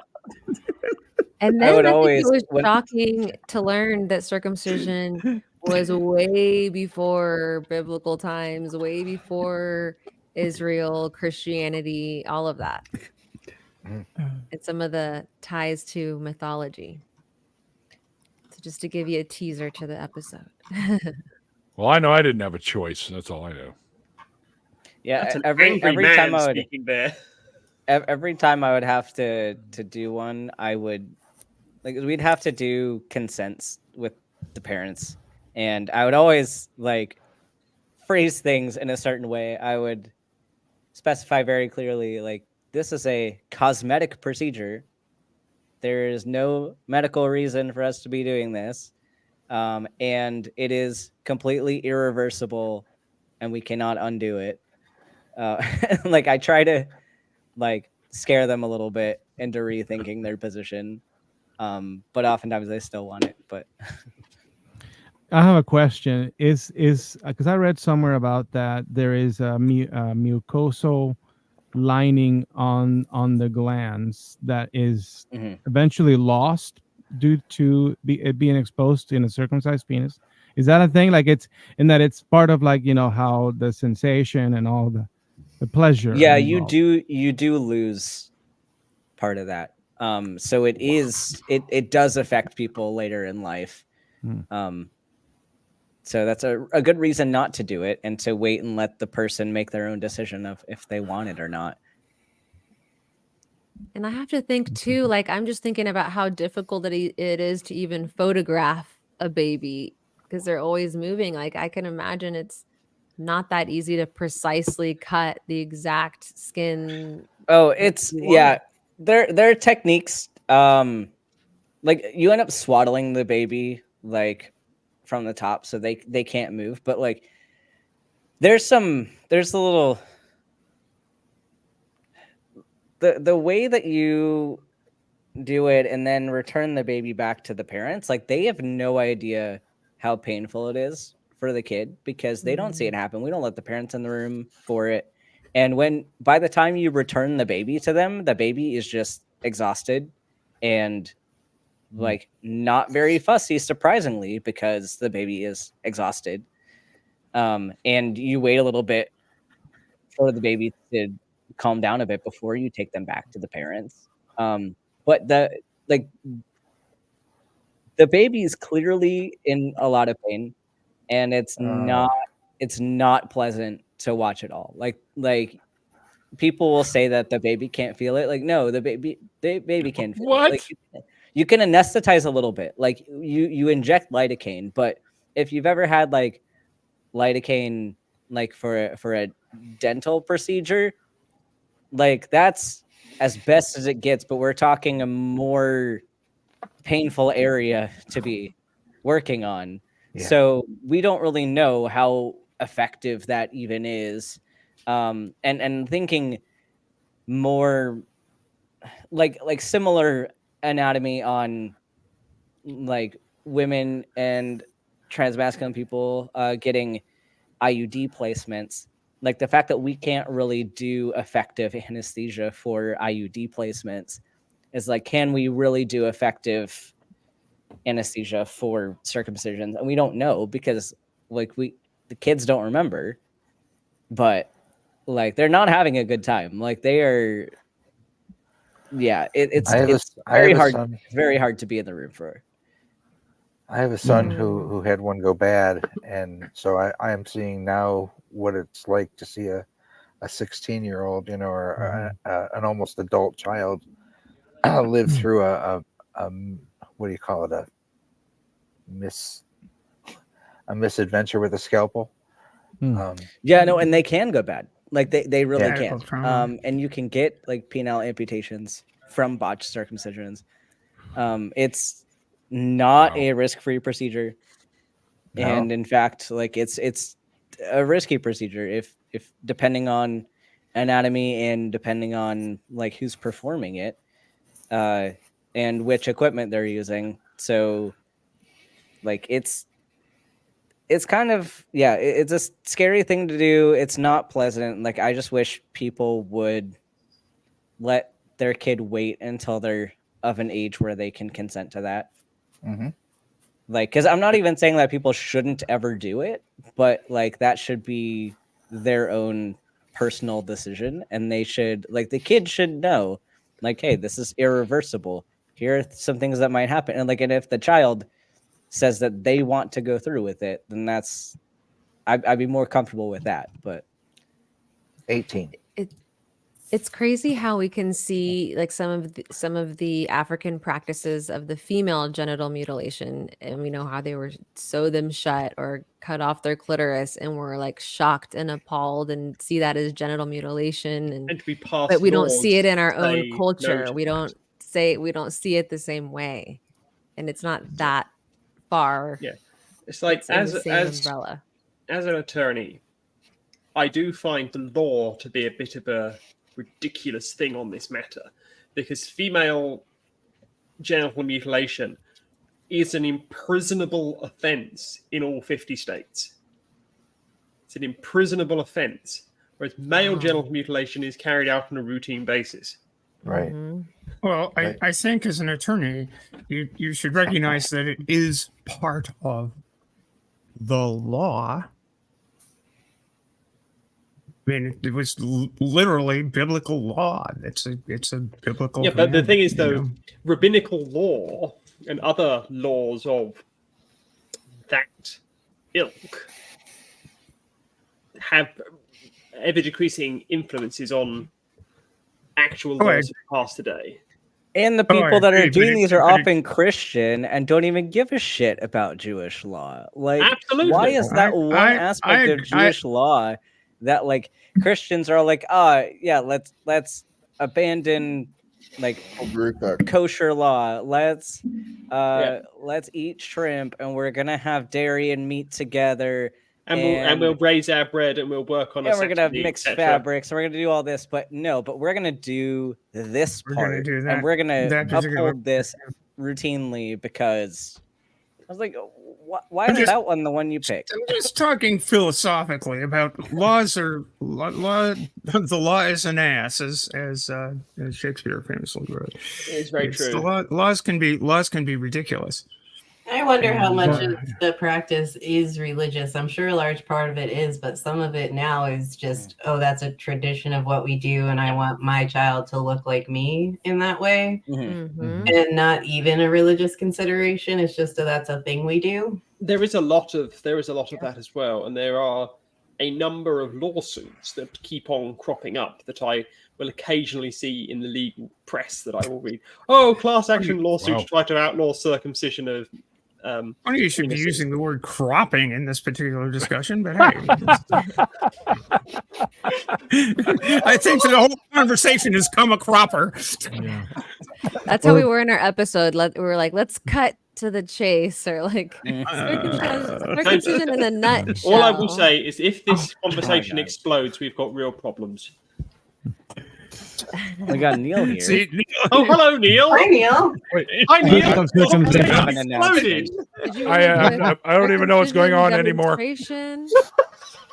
And I then would I think always- it was when- shocking to learn that circumcision was way before biblical times, way before Israel, Christianity, all of that. Mm. And some of the ties to mythology. So just to give you a teaser to the episode. Well, I know I didn't have a choice. That's all I know. Yeah. That's an Every angry man time I would. speaking there. Every time I would have to do one, I would we'd have to do consents with the parents, and I would always like phrase things in a certain way. I would specify very clearly, like, this is a cosmetic procedure. There is no medical reason for us to be doing this, and it is completely irreversible, and we cannot undo it. Like I try to like scare them a little bit into rethinking their position, but oftentimes they still want it. But I have a question. Is because I read somewhere about that there is a mucosal lining on the glands that is Mhm. eventually lost due to it being exposed in a circumcised penis. Is that a thing? Like it's in that it's part of like how the sensation and all the pleasure. yeah, involved. you do lose part of that. So it does affect people later in life. So that's a good reason not to do it and to wait and let the person make their own decision of if they want it or not. And I have to think too, like I'm just thinking about how difficult it is to even photograph a baby because they're always moving. Like I can imagine it's not that easy to precisely cut the exact skin. Oh, it's you want. yeah. There are techniques. Like you end up swaddling the baby like from the top so they can't move. But like there's a little the way that you do it and then return the baby back to the parents, like they have no idea how painful it is for the kid because they don't see it happen. We don't let the parents in the room for it. And by the time you return the baby to them, the baby is just exhausted and like not very fussy, surprisingly, because the baby is exhausted. And you wait a little bit for the baby to calm down a bit before you take them back to the parents. But the baby is clearly in a lot of pain, and it's not pleasant to watch at all. Like people will say that the baby can't feel it. Like no, the baby can feel What? it. Like, you can anesthetize a little bit. Like you inject lidocaine, but if you've ever had like lidocaine like for a dental procedure, like that's as best as it gets, but we're talking a more painful area to be working on. Yeah. So we don't really know how effective that even is. and thinking more like similar anatomy on like women and transmasculine people getting IUD placements. Like the fact that we can't really do effective anesthesia for IUD placements is like, can we really do effective anesthesia for circumcisions? And we don't know because like the kids don't remember, but like they're not having a good time. Like they are, yeah. It's very hard. It's very hard to be in the room for. I have a son who had one go bad, and so I am seeing now what it's like to see a 16-year-old, or an almost adult child live through a what do you call it, a misadventure with a scalpel. Yeah, no, and they can go bad. Like they really can. And you can get like penile amputations from botched circumcisions. It's not a risk-free procedure. No. And in fact, like it's a risky procedure if depending on anatomy and depending on like who's performing it, and which equipment they're using. So like it's kind of, it's a scary thing to do. It's not pleasant. Like I just wish people would let their kid wait until they're of an age where they can consent to that. Mm-hmm. Like, because I'm not even saying that people shouldn't ever do it, but like that should be their own personal decision, and they should, like, the kid should know, like, hey, this is irreversible. Here are some things that might happen, and if the child says that they want to go through with it, then I'd be more comfortable with that. But 18. It's crazy how we can see like some of the African practices of the female genital mutilation, and we know how they were sew them shut or cut off their clitoris, and we're like shocked and appalled and see that as genital mutilation, and to be passed, but we don't see it in our own culture. No, we don't see it the same way, and it's not that far. Yeah, it's like as umbrella. As an attorney, I do find the law to be a bit of a ridiculous thing on this matter, because female genital mutilation is an imprisonable offense in all 50 states. It's an imprisonable offense, whereas male genital mutilation is carried out on a routine basis. Right. Mm-hmm. Well, I think as an attorney, you should recognize that it is part of the law. I mean, it was literally biblical law. It's a biblical. Yeah, but the thing is, though, rabbinical law and other laws of that ilk have ever decreasing influences on actual laws passed today. And the people that are doing these are often Christian and don't even give a shit about Jewish law. Like, absolutely. Why is that one aspect of Jewish law that like Christians are like, let's abandon like kosher law. Let's eat shrimp, and we're gonna have dairy and meat together. And we'll raise our bread, and we'll work on. And we're gonna have mixed fabrics, and we're gonna do all this. But we're gonna do this part, and we're gonna uphold this routinely because I was like, why is that one the one you picked? I'm just talking philosophically about laws. The law is an ass, as Shakespeare famously wrote. It's very true. Laws can be ridiculous. I wonder how much of the practice is religious. I'm sure a large part of it is, but some of it now is just, that's a tradition of what we do, and I want my child to look like me in that way. Mm-hmm. And not even a religious consideration. It's just that's a thing we do. There is a lot of that as well, and there are a number of lawsuits that keep on cropping up that I will occasionally see in the legal press that I will read. Class action lawsuits try to outlaw circumcision of. You should be using the word cropping in this particular discussion, but hey. I think the whole conversation has come a cropper. Yeah. That's how we were in our episode. We were like, let's cut to the chase, or like circumcision in a nutshell. All I will say is, if this conversation God. explodes, we've got real problems. We got Neil here. See, Oh, hello, Neil. Hi, Neil. Hi, Neil. Of circumcision. Have an announcement. Did you I wanna do a don't even know what's going on anymore. demonstration?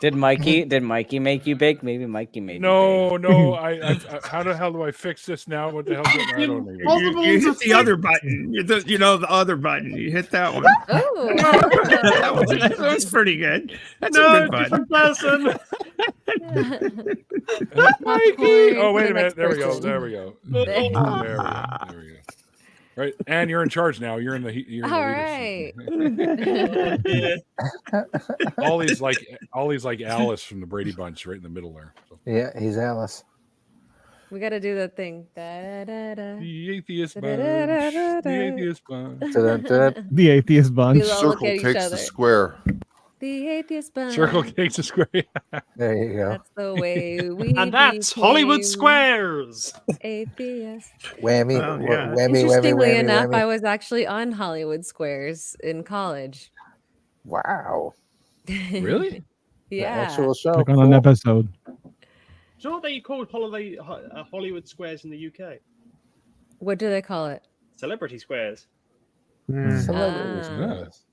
Did Mikey make you bake? Maybe Mikey made you No. I how the hell do I fix this now? What the hell? I don't even. you hit the other button. The other button. You hit that one. Oh, that was pretty good. That's a good button. person. Mikey. Oh, wait the a minute. next There we go. person. There we go. There- There we go. There we go. Right, and you're in charge now. You're in the. You're in the All leadership. right. Ollie's like Alice from the Brady Bunch, right in the middle there. So. Yeah, he's Alice. We got to do that thing. Da-da-da-da. The atheist bunch. The atheist bunch. Dun-dun-dun. The atheist bunch. We all look Circle at each takes other. the square. The atheist bunch. Circle takes a square. There you go. That's the way we And that's Hollywood became Squares. Atheists. Whammy, Oh, yeah. whammy, Interestingly whammy, enough, whammy. I was actually on Hollywood Squares in college. Wow. Really? The Yeah. actual show. Like on an Cool. episode. Do you know what they called Hollywood Squares in the UK? What do they call it? Celebrity Squares. Celebrities.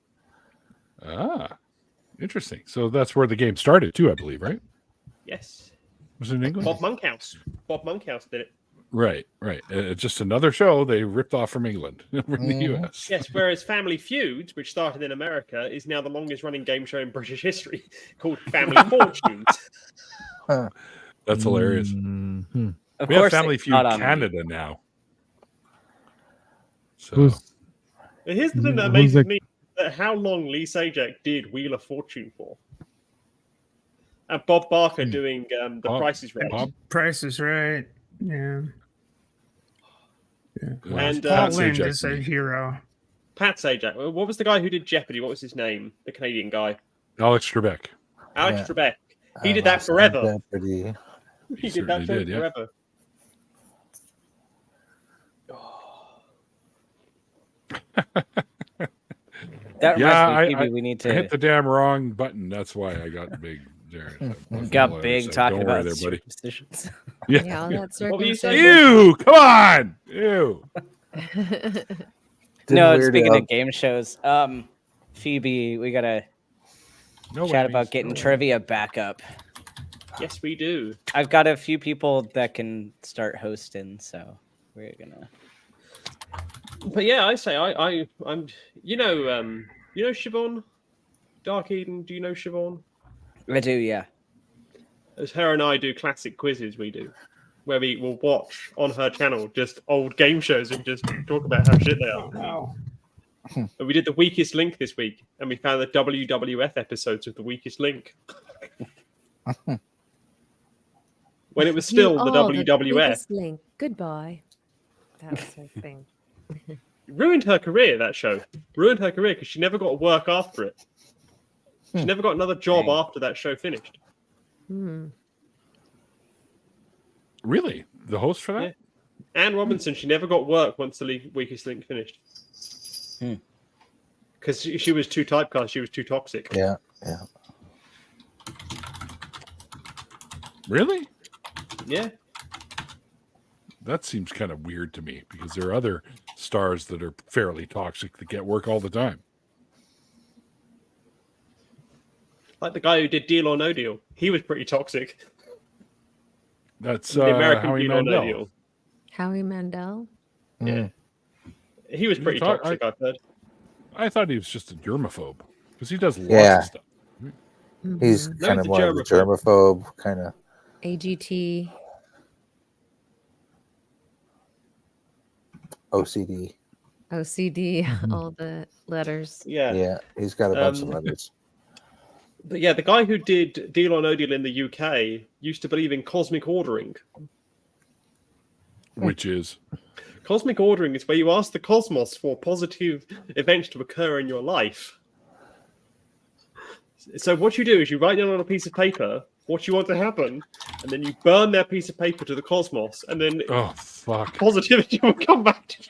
Ah, interesting. So that's where the game started too, I believe, right? Yes. Was it in England? Bob Monkhouse. Bob Monkhouse did it. Right. Just another show they ripped off from England, from the Mhm. US. Yes, whereas Family Feud, which started in America, is now the longest running game show in British history, called Family Fortunes. That's hilarious. Mhm. Of We have course Family it's Feud not on Canada now. So Who's And here's the thing that Who's amazes the- me: that how long Lee Sajak did Wheel of Fortune for, and Bob Barker doing the Bob- Price is Right. Bob, Price is Right. Yeah. And Paul Pat Lynde Sajak, is a hero. Pat Sajak. What was the guy who did Jeopardy? What was his name? The Canadian guy, Alex Trebek. Alex Yeah. Trebek. He did that forever. Jeopardy. He did that certainly show did, yeah. forever. That Yeah, reminds me, I Phoebe, we need I hit to the damn wrong button. That's why I got big there. got big talking Don't worry about there, buddy. superstitions. Yeah. Yeah, all that What were you saying? circumcision. Ew! Come on! Ew! No, Weird speaking Al. of game shows, Phoebe, we gotta No chat whammies, about getting no trivia back up. Yes, we do. I've got a few people that can start hosting, so we're gonna. But yeah, I say I'm. You know Siobhan, Dark Eden. Do you know Siobhan? I do, yeah. As her and I do classic quizzes, we do, where we will watch on her channel just old game shows and just talk about how shit they are. Wow. And we did the Weakest Link this week, and we found the WWF episodes of the Weakest Link. When it was still You the are WWF. weakest link. Goodbye. That was her thing. Ruined her career, that show. Ruined her career because she never got work after it. She never got another job Dang. after that show finished. Hmm. Really? The host for that? Yeah. Anne Robinson, she never got work once the Weakest Link finished. Hmm. Because she was too typecast, she was too toxic. Yeah. Really? Yeah. That seems kind of weird to me because there are other stars that are fairly toxic that get work all the time. Like the guy who did Deal or No Deal. He was pretty toxic. That's The American Howie Deal or No Mandel. Deal. Howie Mandel. Yeah. He was pretty thought- toxic, I've heard. I thought he was just a germaphobe because he does lots Yeah. of stuff. He's Mhm. No, kind he's of a more of a germaphobe. germaphobe, kind of. AGT. OCD. OCD. All the letters. Yeah. Yeah, he's got a bunch of Um, letters. But yeah, the guy who did Deal or No Deal in the UK used to believe in cosmic ordering. Which is Cosmic ordering is where you ask the cosmos for positive events to occur in your life. So what you do is you write down on a piece of paper what you want to happen, and then you burn that piece of paper to the cosmos, and then oh fuck. positivity will come back to you.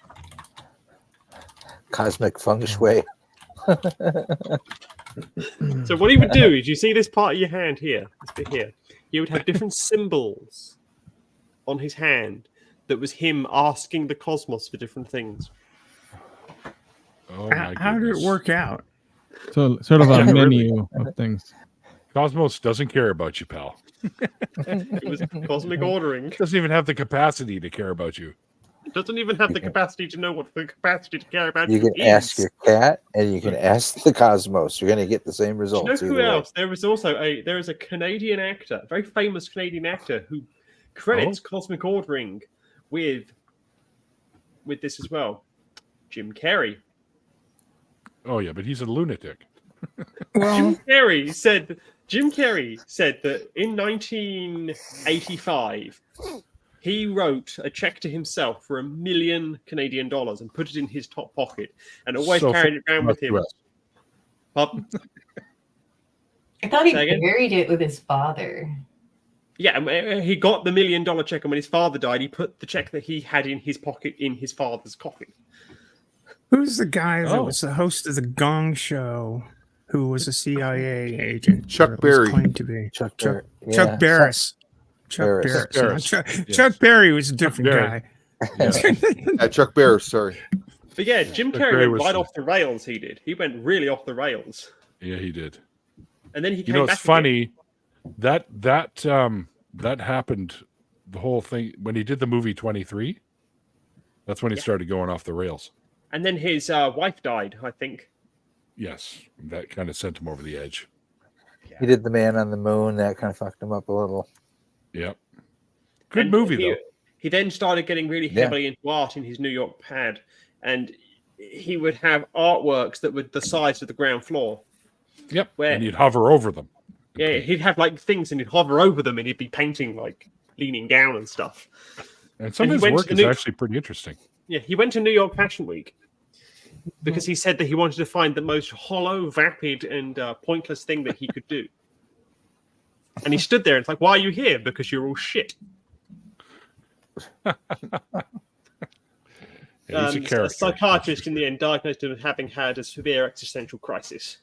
Cosmic feng shui. So what he would do is, you see this part of your hand here, this bit here. He would have different symbols on his hand that was him asking the cosmos for different things. Oh my How did it goodness. work out? So sort of a Yeah, really. menu of things. Cosmos doesn't care about you, pal. It was cosmic ordering. Doesn't even have the capacity to care about you. It doesn't even have the capacity to know what the capacity to care about You can is. ask your cat, and you can ask the cosmos. You're going to get the same Do you results. know who either way. else? There is a Canadian actor, a very famous Canadian actor, who credits cosmic ordering with this as well. Jim Carrey. Oh yeah, but he's a lunatic. Well, Jim Carrey said that in 1985 he wrote a check to himself for $1 million Canadian and put it in his top pocket and always So carried it around with him. US. Pardon? I thought he Say again? buried it with his father. Yeah, he got the $1 million check, and when his father died, he put the check that he had in his pocket in his father's coffin. who's the guy that Oh. was the host of the Gong Show, who was a CIA agent? Chuck or was Berry. claimed to be Chuck Chuck, Berry. Chuck Yeah. Barris. Chuck Barris. Barris. Barris. Chuck, Yes. Chuck Berry was a different Berry. guy. Chuck Barris, sorry. But yeah, Jim Chuck Carrey Berry went was right the- off the rails. He did. He went really off the rails, Yeah, he did. and then he You came know, back it's again. funny that happened. The whole thing when he did the movie 23. That's when he started going off the rails. And then his wife died, I think. Yes, that kind of sent him over the edge. He did the Man on the Moon. That kind of fucked him up a little. Yep. Good And movie he, though. He then started getting really Yeah. heavily into art in his New York pad, and he would have artworks that were the size of the ground floor. Yep. Where- And he'd hover over them. Yeah, he'd have like things, and he'd hover over them, and he'd be painting like leaning down and stuff. And some And he of his went work to is the New- actually pretty interesting. Yeah, he went to New York Fashion Week because he said that he wanted to find the most hollow, vapid, and pointless thing that he could do. And he stood there and it's like, why are you here? Because you're all shit. Yeah, he's a A character. psychiatrist in the end diagnosed him with having had a severe existential crisis.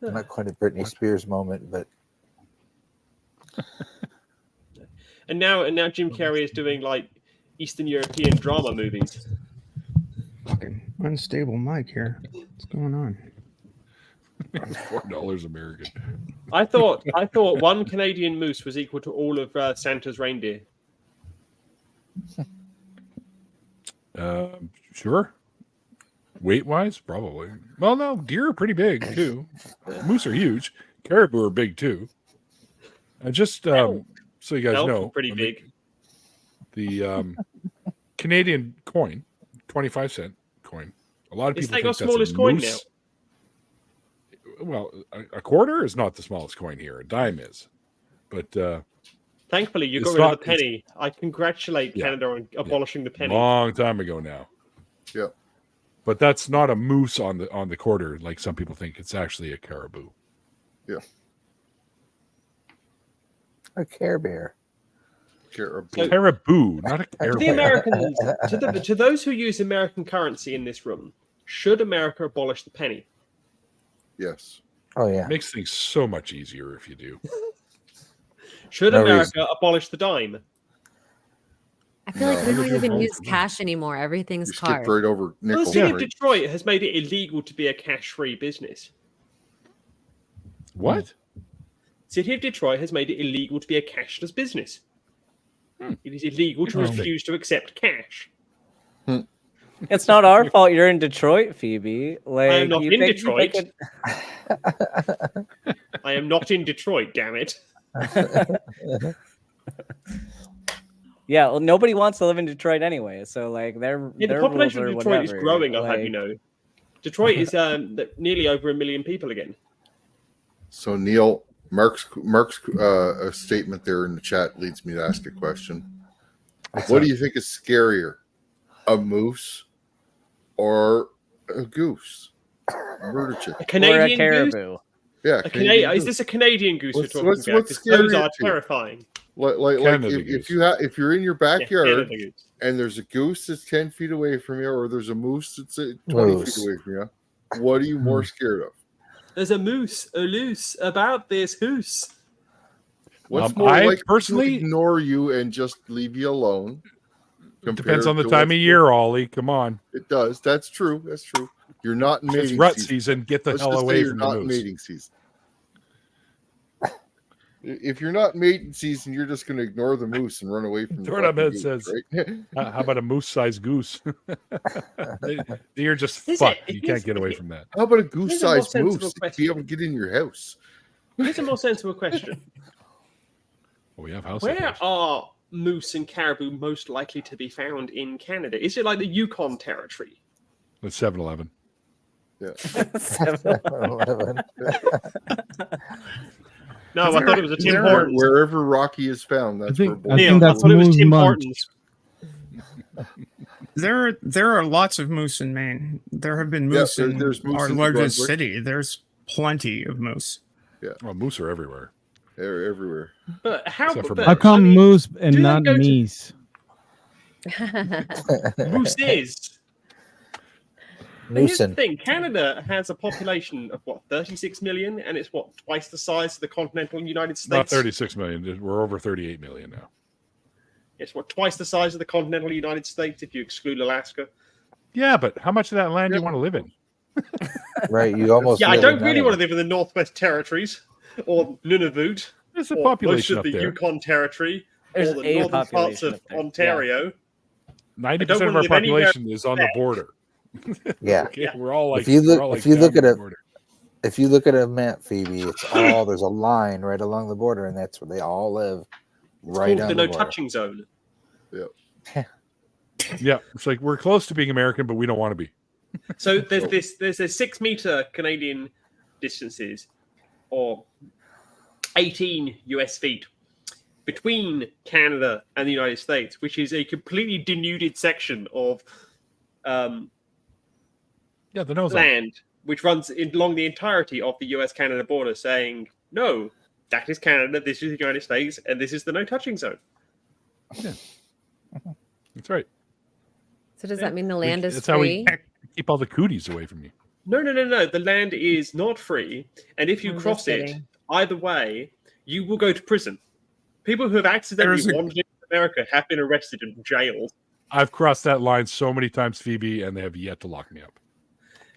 Not quite a Britney Spears moment, but And now Jim Carrey is doing like Eastern European drama movies. Fucking unstable mic here. What's going on? $4 American. I thought one Canadian moose was equal to all of Santa's reindeer. Sure. Weight wise, probably. Well, no, deer are pretty big too. Moose are huge. Caribou are big too. Just so you guys Elk know, are pretty big. The Canadian coin, 25-cent coin. A lot of It's people like think our that's a smallest coin moose. Well, a quarter is not the smallest coin here. A dime is, but Thankfully, you got It's rid of not- the penny. I congratulate Yeah. Canada on abolishing the penny. long time ago now. Yeah. But that's not a moose on the quarter like some people think. It's actually a caribou. a Care Bear. Caribou. Caribou, not a To caribou. the Americans, to those who use American currency in this room, should America abolish the penny? Yes. Oh yeah. Makes things so much easier if you do. Should No America abolish the dime? I feel like No, we don't you're even wrong use for me. cash anymore. You Everything's skipped card. right over Well, the nickels. city of right? Detroit has made it illegal to be a cash-free business. What? City of Detroit has made it illegal to be a cashless business. It is illegal to Interesting. refuse to accept cash. It's not our fault you're in Detroit, Phoebe. Like, I am not you in pick- you Detroit. pick I am not in Detroit, damn it. Yeah, well, nobody wants to live in Detroit anyway. So like, their Yeah, the their population rules of are Detroit is whatever, growing, I'll have like- you know. Detroit is nearly over 1 million people again. So Neil, Mark's statement there in the chat leads me to ask a question. What do you think is scarier, a moose or a goose? Murder chicken. A Or a Canadian goose? caribou. Yeah. A Canadian Is goose. this a Canadian goose What's- we're talking what's- about? what's 'Cause those scarier are to you? terrifying. Canada if goose. if you're in your Yeah, backyard Canada goose. and there's a goose that's 10 feet away from you, or there's a moose that's 20 feet Moose. away from you, what are you more scared of? There's a moose, a loose about this hoose. What's more I likely personally- to ignore you and just leave you alone? Depends on the compared to time what's of year, Ollie. Come on. It does. That's true. That's true. You're not in It's mating rut season. season. Get the Let's hell just say away you're from not the in moose. mating season. If you're not in mating season, you're just going to ignore the moose and run away from the Doorknob fucking Head goose, says, right? How about a moose-sized goose? You're just Is fucked. it- You can't get away from that. How about a Here's a more goose-sized sensible moose? question. Be able to get in your house. Here's a more sensible question. Well, we have house. Where hunters. are moose and caribou most likely to be found in Canada? Is it like the Yukon Territory? It's 7-Eleven. Yeah. 7-Eleven. No, I thought it was a Tim There- Hortons. Wherever Rocky is found, that's think- where I Neil, think I that's thought it was Moose Tim Munch. Hortons. There are lots of moose in Maine. There have been Yeah, moose in there's moose our in New largest Brunswick. city. There's plenty of moose. Well, moose are everywhere. They're everywhere. But how? Except for But, How come I mean, moose and do they not go to- meese? moose is? Here's the Moosin. thing: Canada has a population of what 36 million, and it's what twice the size of the continental United States. Not 36 million. We're over 38 million now. It's what twice the size of the continental United States if you exclude Alaska. Yeah, but how much of that land do you want to live in? Right, you almost. Yeah, I live don't in really none want of to live in the Northwest Territories or Nunavut There's a or most population of up the there. Yukon Territory There's or the a northern parts population of up there. Ontario. 90% of wanna our live anywhere population is on the border. it. Yeah. Okay, we're all like. If you look- we're all if you look down at the it- border. If you look at a map, Phoebe, it's all there's a line right along the border, and that's where they all live. It's Right called on the the no border. touching zone. Yeah, it's like we're close to being American, but we don't want to be. So there's a 6 meter Canadian distances or 18 US feet between Canada and the United States, which is a completely denuded section of Yeah, the nose. land which runs along the entirety of the US-Canada border, saying, no, that is Canada, this is the United States, and this is the no touching zone. That's right. So does that mean the land is That's how we free? keep all the cooties away from you. No. The land is not free, and if you I'm just cross it, kidding. either way, you will go to prison. People who have accidentally There's a- wandered into America have been arrested and jailed. I've crossed that line so many times, Phoebe, and they have yet to lock me up.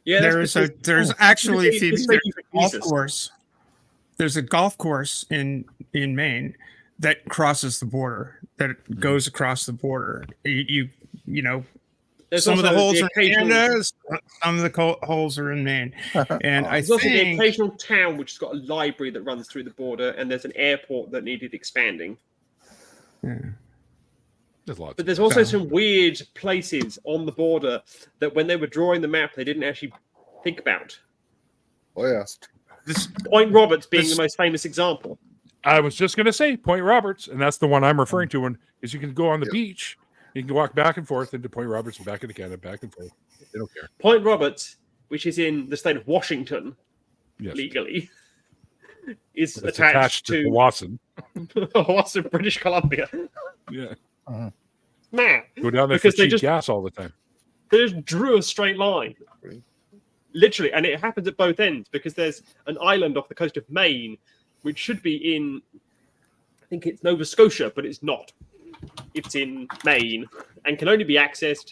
Yeah, that's There's because- actually because Phoebe, it's there's making for a golf Jesus. course. There's a golf course in Maine that crosses the border. That goes across the border. You know, There's some of the also holes are in occasional- Canada, some of the holes are in Maine. And I There's also the think occasional town which has got a library that runs through the border, and there's an airport that needed expanding. There's lots. But there's also some weird places on the border that when they were drawing the map, they didn't actually think about. Oh yeah. this Point Roberts being This- the most famous example. I was just going to say Point Roberts, and that's the one I'm referring to. When is you can go on the beach, you can walk back and forth into Point Roberts and back into Canada, back and forth. They don't care. Point Roberts, which is in the state of Washington Yes, legally, is But it's attached to Wasson. Wasson, British Columbia. Yeah, Man, go down there Because for they cheap just- gas all the time. they just drew a straight line. Literally, and it happens at both ends because there's an island off the coast of Maine, which should be in, I think it's Nova Scotia, but it's not. It's in Maine and can only be accessed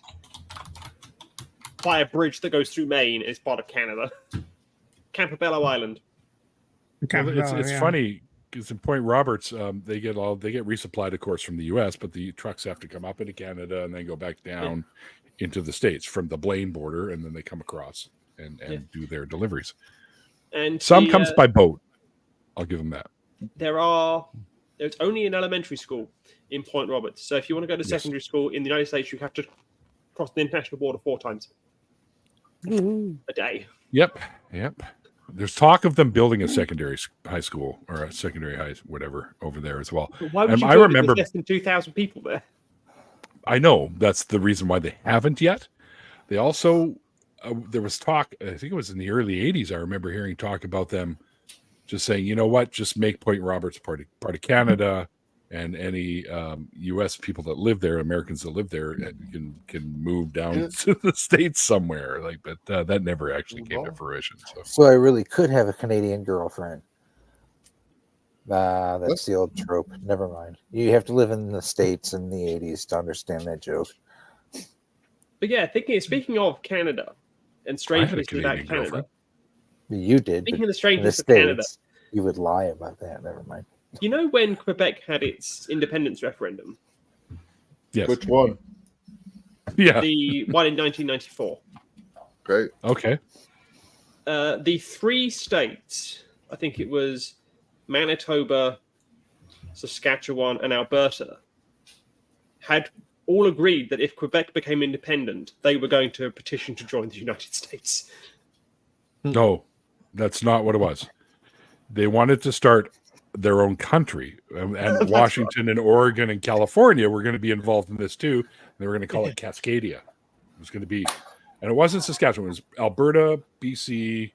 by a bridge that goes through Maine as part of Canada. Campobello Island. Well, it's yeah. funny because in Point Roberts, they get resupplied, of course, from the U.S., but the trucks have to come up into Canada and then go back down into the States from the Blaine border, and then they come across and do their deliveries. And Some the, comes by boat. I'll give them that. there's only an elementary school in Point Roberts. So if you want to go to Yes. secondary school in the United States, you have to cross the international border 4 times a day. Yep. There's talk of them building a secondary high school or a secondary high whatever over there as well. But why would you I build it remember- with less than 2,000 people there? I know that's the reason why they haven't yet. They also there was talk. I think it was in the early '80s. I remember hearing talk about them just saying, you know what, just make Point Roberts part of Canada, and any U.S. people that live there, Americans that live there, can move down to the States somewhere. But that never actually came to fruition. So I really could have a Canadian girlfriend. That's the old trope. Never mind. You have to live in the States in the 80s to understand that joke. But yeah, speaking of Canada and strange places about Canada. Girlfriend. You did. Speaking of the strangeness of States, Canada, you would lie about that. Never mind. You know when Quebec had its independence referendum? Yes. Which one? Yeah. The one in 1994. Great. Okay. The 3 states, I think it was Manitoba, Saskatchewan, and Alberta, had all agreed that if Quebec became independent, they were going to petition to join the United States. No, that's not what it was. They wanted to start their own country, and Washington and Oregon and California were going to be involved in this too. They were going to call it Cascadia. It was going to be, and it wasn't Saskatchewan. It was Alberta, BC,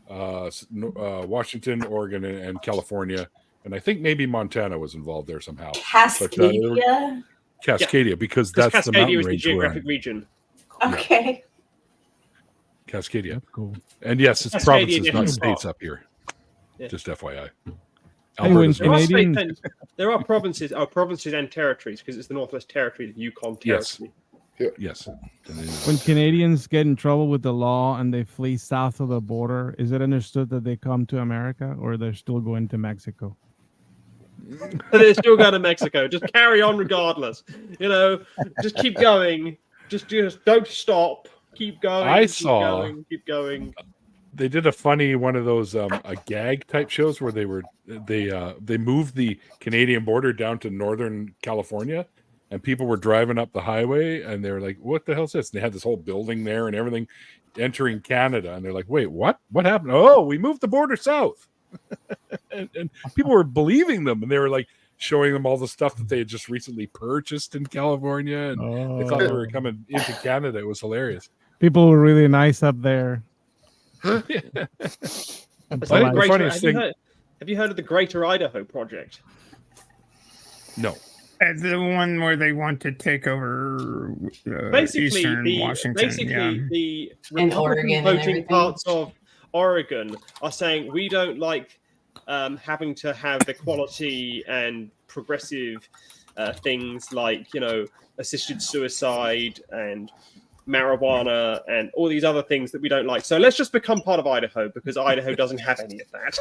Washington, Oregon, and California, and I think maybe Montana was involved there somehow. Cascadia. Cascadia, because that's Cascadia the mountain is the range we're geographic in. region. Okay. Cascadia. That's cool. And yes, it's Cascadia provinces, National not states Park. up here. Yeah. Just FYI. Hey, when Alberta's not- Canadian- There are provinces and territories because it's the Northwest Territory, the Yukon Yes. Territory. Yes. When Canadians get in trouble with the law and they flee south of the border, is it understood that they come to America or they're still going to Mexico? They're still going to Mexico. Just carry on regardless. Just keep going. Just don't stop. Keep going. Keep going. They did a funny one of those a gag type shows where they moved the Canadian border down to northern California, and people were driving up the highway and they're like, "What the hell is this?" And they had this whole building there and everything entering Canada, and they're like, "Wait, what? What happened? Oh, we moved the border south." and people were believing them, and they were like showing them all the stuff that they had just recently purchased in California, and they thought they were coming into Canada. It was hilarious. People were really nice up there. It's like the funniest thing. Have you heard of the Greater Idaho Project? No. The one where they want to take over Basically, eastern the Washington. the And Republican Oregon and voting everything. parts of Oregon are saying we don't like having to have equality and progressive things like assisted suicide and marijuana and all these other things that we don't like. So let's just become part of Idaho because Idaho doesn't have any of that.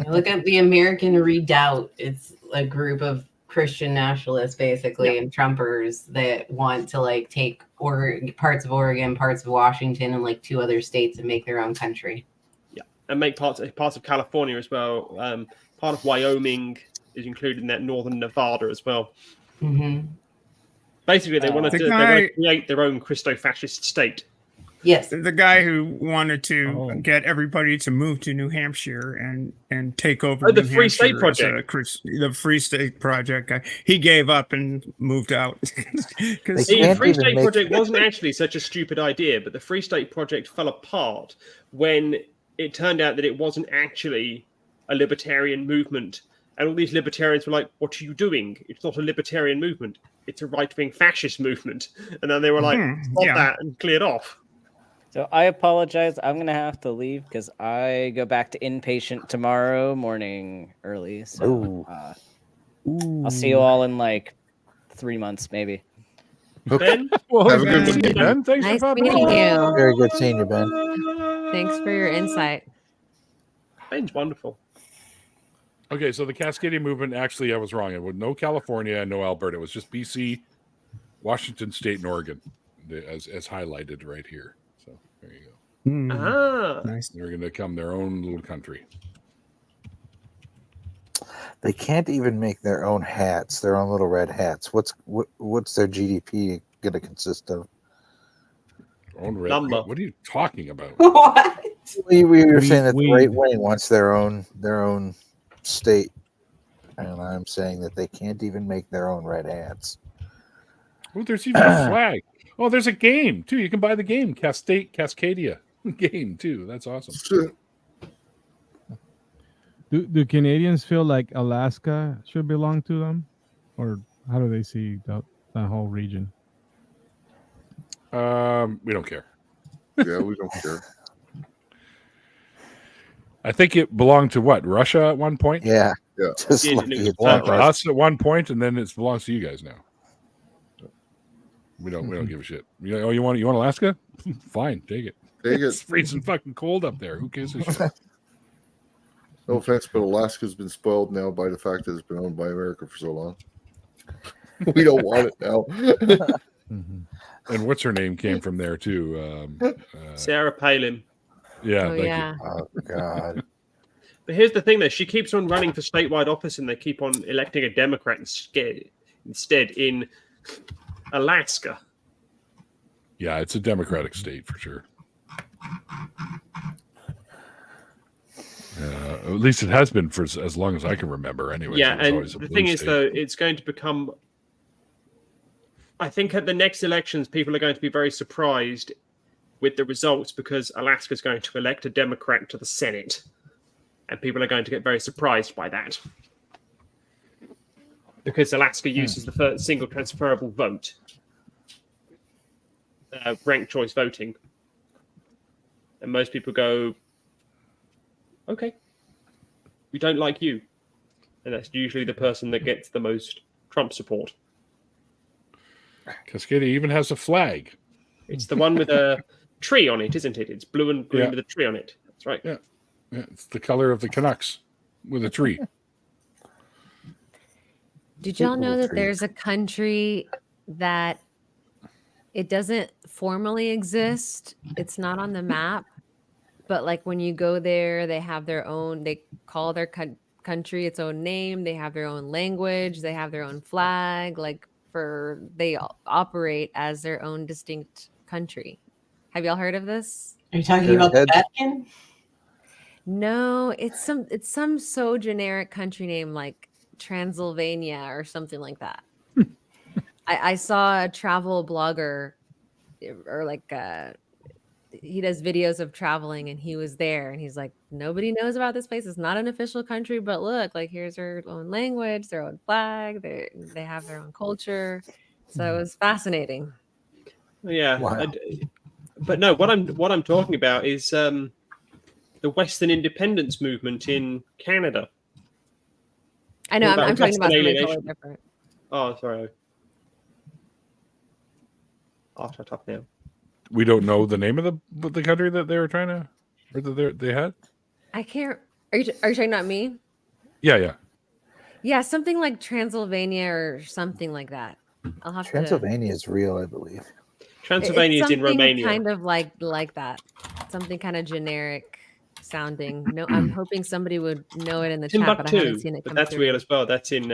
Look at the American Redoubt. It's a group of Christian nationalists, basically, and Trumpers that want to take parts of Oregon, parts of Washington, and 2 other states and make their own country. Yeah, and make parts of California as well. Part of Wyoming is included in that, northern Nevada as well. Mm-hmm. Basically, they want to create their own Christo-fascist state. Yes. The guy who wanted to get everybody to move to New Hampshire and take over the New Free State Hampshire Project. The Free State Project guy. He gave up and moved out. The Free State Project wasn't actually such a stupid idea, but the Free State Project fell apart when it turned out that it wasn't actually a libertarian movement. And all these libertarians were like, "What are you doing? It's not a libertarian movement. It's a right-wing fascist movement." And then they were like, "Stop that," and cleared off. So I apologize. I'm going to have to leave because I go back to inpatient tomorrow morning early. So I'll see you all in 3 months, maybe. Ben? Well, Have a good one, Ben. Thanks Nice for popping meeting in. you. Very good seeing you, Ben. Thanks for your insight. Ben's wonderful. Okay, so the Cascadia movement, actually, I was wrong. It was no California and no Alberta. It was just BC, Washington State, and Oregon, as highlighted right here. So there you go. Nice. They're going to become their own little country. They can't even make their own hats, their own little red hats. What's their GDP going to consist of? Own red. Number. What are you talking about? What? We were saying that the we- right wing wants their own state, and I'm saying that they can't even make their own red hats. Oh, there's even a flag. Oh, there's a game too. You can buy the game, Cascadia game too. That's awesome. Do Canadians feel like Alaska should belong to them, or how do they see that whole region? We don't care. Yeah, we don't care. I think it belonged to what, Russia at one point? Yeah. Yeah. Just Yeah, like and it it was Belonged belonged to to us at one point, and then it belongs to you guys now. We don't give a shit. Oh, you want Alaska? Fine, take it. Take It's it. freezing fucking cold up there. Who gives a shit? No offense, but Alaska's been spoiled now by the fact that it's been owned by America for so long. We don't want it now. Mhm. And what's her name came from there too. Sarah Palin. Yeah, Oh thank yeah. Oh God. But here's the thing, though. She keeps on running for statewide office, and they keep on electing a Democrat instead in Alaska. you. Yeah, it's a Democratic state for sure. At least it has been for as long as I can remember. Anyway, Yeah, so it's and always a the blue thing is, state. though, it's going to become. I think at the next elections, people are going to be very surprised with the results because Alaska is going to elect a Democrat to the Senate, and people are going to get very surprised by that because Alaska uses the first single transferable vote, ranked choice voting, and most people go, "Okay, we don't like you," and that's usually the person that gets the most Trump support. Cascadia even has a flag. It's the one with a tree on it, isn't it? It's blue and green Yeah. with a tree on it. That's right. Yeah. Yeah, it's the color of the Canucks with a tree. Did Cute y'all know little that tree. there's a country that it doesn't formally exist? It's not on the map, but like when you go there, they have their own. They call their country its own name. They have their own language. They have their own flag. Like they operate as their own distinct country. Have y'all heard of this? Are you talking Sure about the did. Vatican? No, it's some so generic country name like Transylvania or something like that. I saw a travel blogger or like he does videos of traveling and he was there and he's like, nobody knows about this place. It's not an official country, but look, like here's their own language, their own flag, they have their own culture. So it was fascinating. Yeah. Wow. But no, what I'm talking about is the Western independence movement in Canada. I know What about I'm talking Western about something alienation? totally different. Oh, sorry. I'll shut up now. We don't know the name of the country that they were trying to, or that they had. I can't. Are you talking about me? Yeah. Yeah, something like Transylvania or something like that. I'll have to. Transylvania is real, I believe. Transylvania is in something Romania. kind of like that. Something kind of generic sounding. No, I'm hoping somebody would know it in the chat, but I haven't Timbuktu, seen it but come that's through. real as well. That's in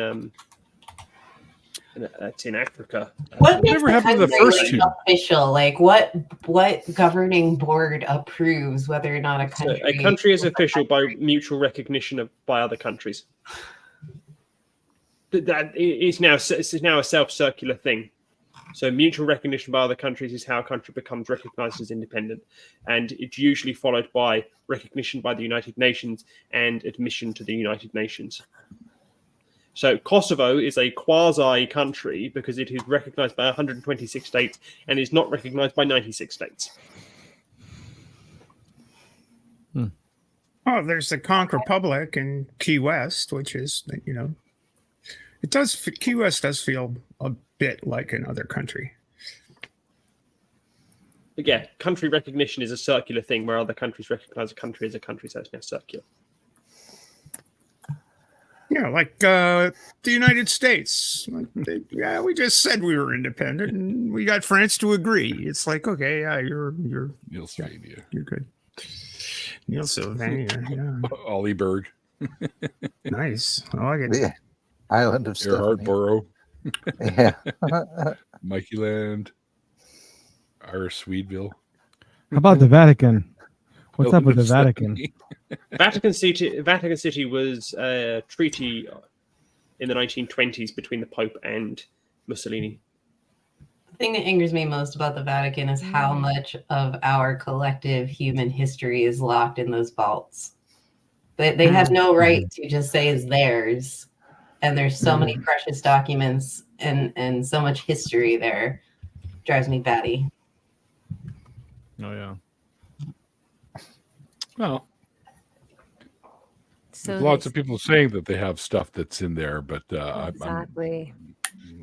Africa. What makes Whatever the happened to the country, first like, two? official? Like what governing board approves whether or not a So country? a country is official by mutual recognition by other countries. That is now a self-circular thing. So mutual recognition by other countries is how a country becomes recognized as independent, and it's usually followed by recognition by the United Nations and admission to the United Nations. So Kosovo is a quasi-country because it is recognized by 126 states and is not recognized by 96 states. Oh, there's the Conch Republic in Key West, which is, Key West does feel a bit like another country. But yeah, country recognition is a circular thing where other countries recognize a country as a country, so it's now circular. Yeah, like the United States. We just said we were independent, and we got France to agree. It's like, okay, yeah, you're Neil Sylvania. you're good. Neil Sylvania, yeah, Ollie Berg. nice. I like it. The island of Earhart Stephanie. Borough. Yeah. Mikey Land. Irish Swedeville. How about the Vatican? What's up with the Island of Vatican? Stephanie. Vatican City was a treaty in the 1920s between the Pope and Mussolini. The thing that angers me most about the Vatican is how much of our collective human history is locked in those vaults. They have no right to just say it's theirs. And there's so many precious documents and so much history there. Drives me batty. Oh yeah. Well, So there's lots of people saying that they have stuff that's in there, but exactly.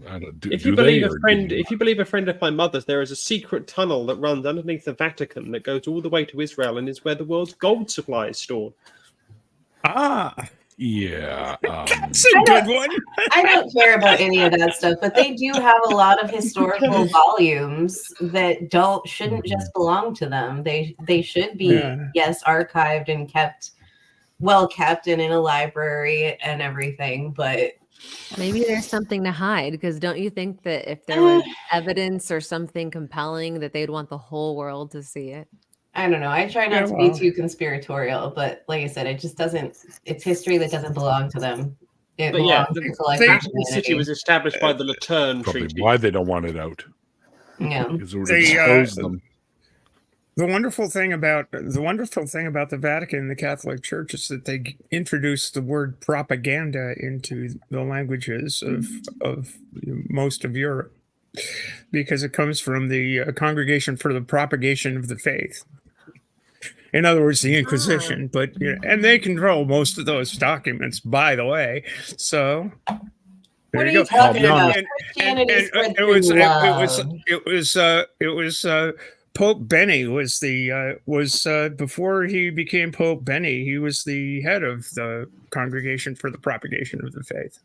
I don't, If do you they, believe a or friend, do you if you believe a friend of my mother's, there is a secret tunnel that runs underneath the Vatican that goes all the way to Israel and is where the world's gold supply is stored. Ah, yeah. that's a good one. I don't care about any of that stuff, but they do have a lot of historical volumes that shouldn't just belong to them. They should be, yes, archived and well kept and in a library and everything, but Maybe there's something to hide, because don't you think that if there was evidence or something compelling that they'd want the whole world to see it? I don't know. I try not to be too conspiratorial, but like I said, it just doesn't. It's history that doesn't belong to them. It But yeah, belongs to the collective Vatican City humanity. was established by the Lateran probably Treaty. why they don't want it out? Yeah. Because it would expose them. The wonderful thing about the Vatican and the Catholic Church is that they introduced the word propaganda into the languages of most of Europe, because it comes from the Congregation for the Propagation of the Faith. In other words, the Inquisition. But and they control most of those documents, by the way. So What there are you you go. talking about? Christianity spread through it was Pope Benny was before he became Pope Benny, he was the head of the Congregation for the Propagation of the Faith.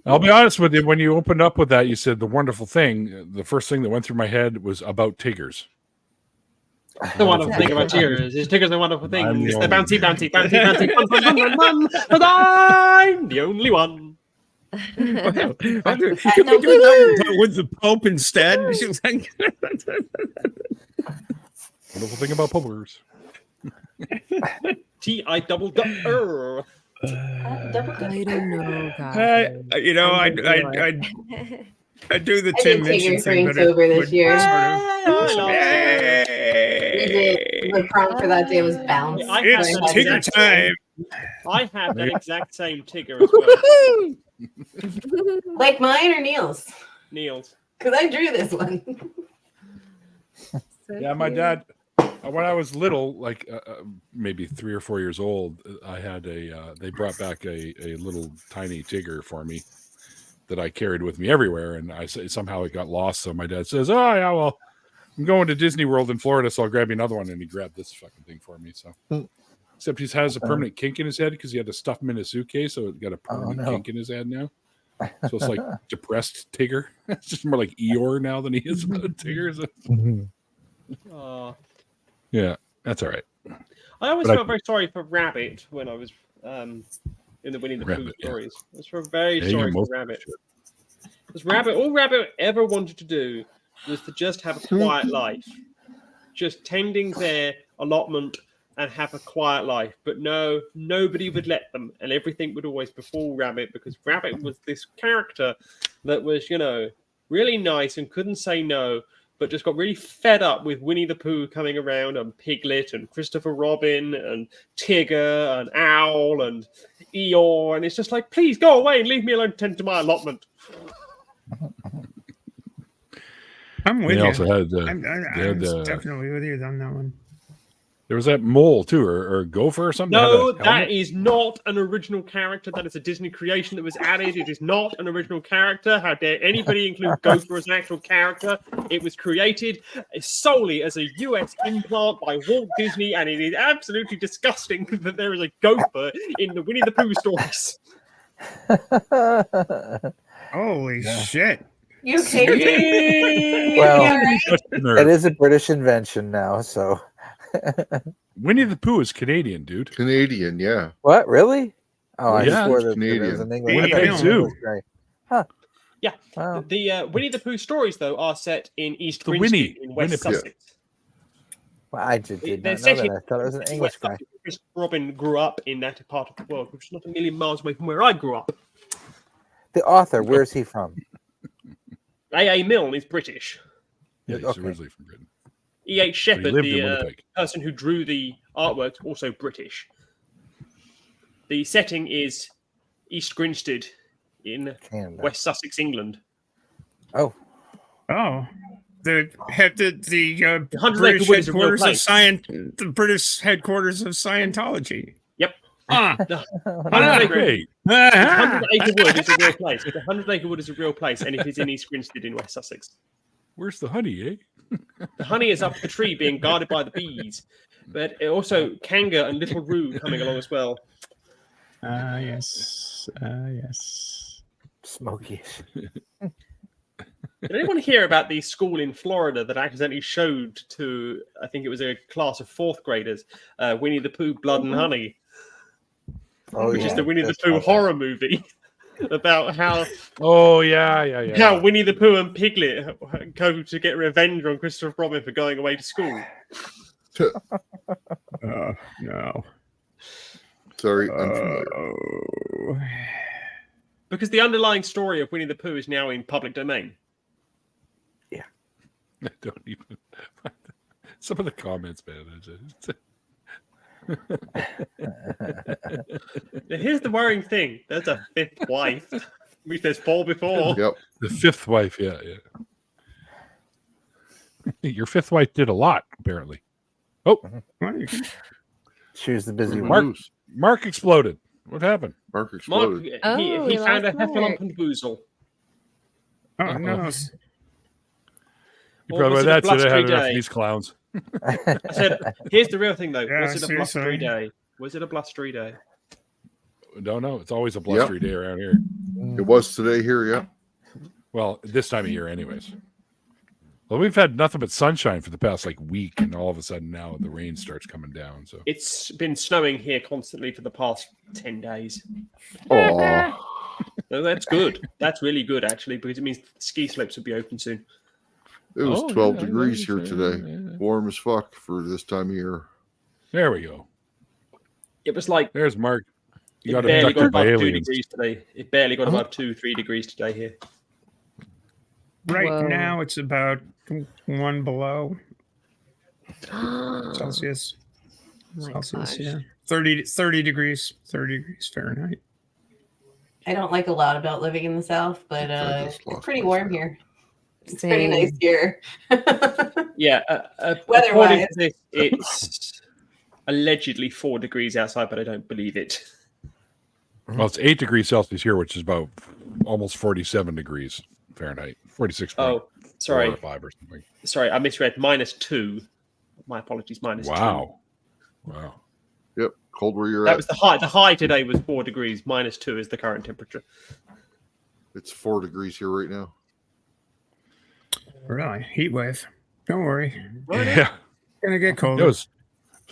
I'll be honest with you. When you opened up with that, you said the wonderful thing. The first thing that went through my head was about Tiggers. The wonderful thing about Tiggers is Tiggers are wonderful things. I'm the They're only bouncy, one. bouncy, bouncy, bouncy, fun, fun, fun, fun, fun, but I'm the only one. Can we do that with the Pope instead? Wonderful thing about Poggers. T-I double D-er. I don't know, guys. I do the I Tim did Minchin Tigger thing, Drinks but it over this would year. Hey! We did. The prompt for that day was bounce. I It's have that Tigger exact time. I have that exact same Tigger as well. Like mine or Neil's? Neil's. Because I drew this one. Yeah, my dad. When I was little, like maybe 3 or 4 years old, I had they brought back a little tiny Tigger for me that I carried with me everywhere, and somehow it got lost. So my dad says, "Oh yeah, well, I'm going to Disney World in Florida, so I'll grab you another one." And he grabbed this fucking thing for me. So, except he has a permanent kink in his head because he had to stuff him in a suitcase, so it got a permanent kink in his head now. So it's like depressed Tigger. It's just more like Eeyore now than he is about Tigger. So. Yeah, that's all right. I always felt very sorry for Rabbit when I was in the Winnie the Pooh stories. I was very sorry for Rabbit. Because all Rabbit ever wanted to do was to just have a quiet life. Just tending their allotment and have a quiet life. But no, nobody would let them. And everything would always befall Rabbit, because Rabbit was this character that was, really nice and couldn't say no, but just got really fed up with Winnie the Pooh coming around, and Piglet and Christopher Robin and Tigger and Owl and Eeyore. And it's just like, please go away and leave me alone to tend to my allotment. I'm with They you. also had, I'm definitely with you on that one. There was that mole too, or gopher or something. No, that is not an original character. That is a Disney creation that was added. It is not an original character. How dare anybody include Gopher as an actual character? It was created solely as a US implant by Walt Disney, and it is absolutely disgusting that there is a gopher in the Winnie the Pooh stories. Holy shit. You okay? Well, it is a British invention now, so. Winnie the Pooh is Canadian, dude. Canadian, yeah. What, really? Oh, I yeah, swore that Canadian. it was an English. Winnipeg Zoo. Huh. Yeah. Wow. The Winnie the Pooh stories, though, are set in East The Grinstead Winnie. in West Winnipeg. Sussex. Well, I did They're not know set that. in I thought it was an English West guy. Sussex. Chris Robin grew up in that part of the world, which is not a million miles away from where I grew up. The author, where is he from? A.A. Milne is British. Yeah, he's Okay. originally from Britain. E.H. Shepard, lived in the Winnipeg. person who drew the artwork, also British. The setting is East Grinstead in Canada. West Sussex, England. Oh, The 100 British Acre Wood is a real headquarters of place. the British headquarters of Scientology. Yep. Ah. The 100 Acre, Great. 100 Acre Wood is a real place. The 100 Acre Wood is a real place, and it is in East Grinstead in West Sussex. Where's the honey, eh? The honey is up the tree being guarded by the bees, but also Kanga and Little Roo coming along as well. Yes. Yes. Smoky. Did anyone hear about the school in Florida that accidentally showed to, I think it was a class of 4th graders, Winnie the Pooh, Blood and Honey, Oh, which is yeah. the Winnie the That's Pooh about horror movie about how Oh yeah. how Winnie the Pooh and Piglet go to get revenge on Christopher Robin for going away to school. No. Sorry, unfamiliar. Oh. Because the underlying story of Winnie the Pooh is now in public domain. I don't even. Some of the comments, man. Now, here's the worrying thing: there's a 5th wife, which there's 4 before. Yep. The 5th wife, yeah. Your 5th wife did a lot, apparently. Oh, Well, you can- She was the busy Mark, one. Mark exploded. What happened? Mark Mark, exploded. Oh, he we found a lost heffalump Mark. and boozle. Oh no. You Or probably was it a that's it. I blustery had enough day? of these clowns. I said, here's the real thing, though. Yeah, Was it a blustery seriously. day? Was it a blustery day? Don't know. It's always a blustery day around here. It was today here, yeah. Well, this time of year, anyways. Well, we've had nothing but sunshine for the past week, and all of a sudden now the rain starts coming down. So It's been snowing here constantly for the past 10 days. Oh, So that's good. That's really good, actually, because it means ski slopes will be open soon. it was Oh, 12 yeah, degrees yeah, here today. yeah. Warm as fuck for this time of year. there we go. It was like There's Mark. You it got barely got abducted by above 2 aliens. degrees today. It barely got above 2-3 degrees today here. Right Whoa. now it's about 1 below Celsius. My Celsius, gosh. yeah. 30 degrees Fahrenheit. I don't like a lot about living in the South, but I it's just lost pretty my warm sound. here. It's pretty Same. nice here. Yeah, according Weather-wise. to this, it's allegedly 4 degrees outside, but I don't believe it. Well, it's 8 degrees Celsius here, which is about almost 47 degrees Fahrenheit. 46. Oh, sorry. 5 or something. Sorry, I misread. -2. My apologies, -2. Wow. Yep. Cold where you're That at. was the high. The high today was 4 degrees. -2 is the current temperature. It's 4 degrees here right now. Really? Heat wave. Don't worry. Yeah. Gonna get It colder. was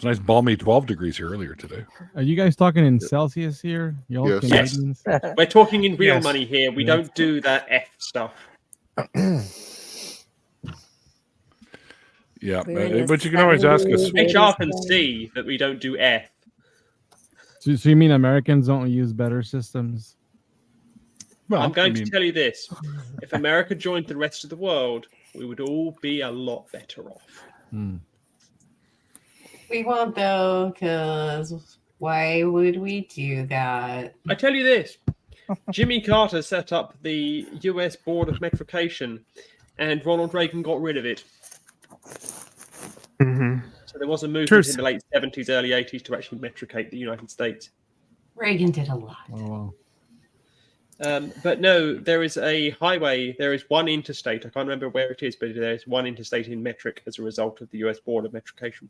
nice balmy 12 degrees here earlier today. Are you guys talking in Celsius here? Y'all Yes. Yes. Canadians? We're talking in real Yes. money here. We Yeah. don't do that F stuff. Yeah. We're in the But you can always ask us. 70s. HR can see that we don't do F. So you mean Americans don't use better systems? Well, I'm going I mean, to tell you this: if America joined the rest of the world, we would all be a lot better off. We won't though, because why would we do that? I tell you this: Jimmy Carter set up the U.S. Board of Metrication, and Ronald Reagan got rid of it. Mm-hmm. So there was a movement Truth. in the late 70s, early 80s to actually metricate the United States. Reagan did a lot. Oh, wow. But no, there is a highway. There is one interstate. I can't remember where it is, but there is one interstate in metric as a result of the U.S. Board of Metrication.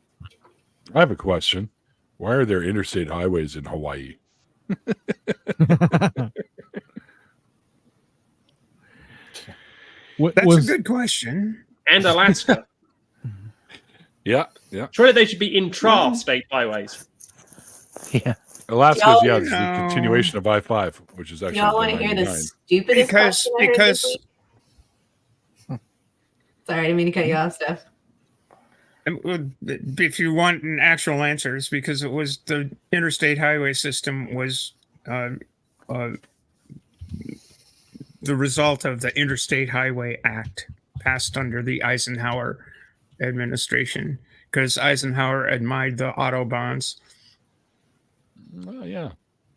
I have a question. Why are there interstate highways in Hawaii? That's a good question. And Alaska. Yeah. Surely they should be intra-state highways. Yeah. Alaska's, Y'all yeah, it's the know. continuation of I-5, which is actually Y'all want to hear the 99. stupidest Because question I heard this because week? Sorry, I didn't mean to cut you off, Steph. if you want an actual answers, because it was the interstate highway system was the result of the Interstate Highway Act passed under the Eisenhower administration because Eisenhower admired the Autobahns. Oh, yeah.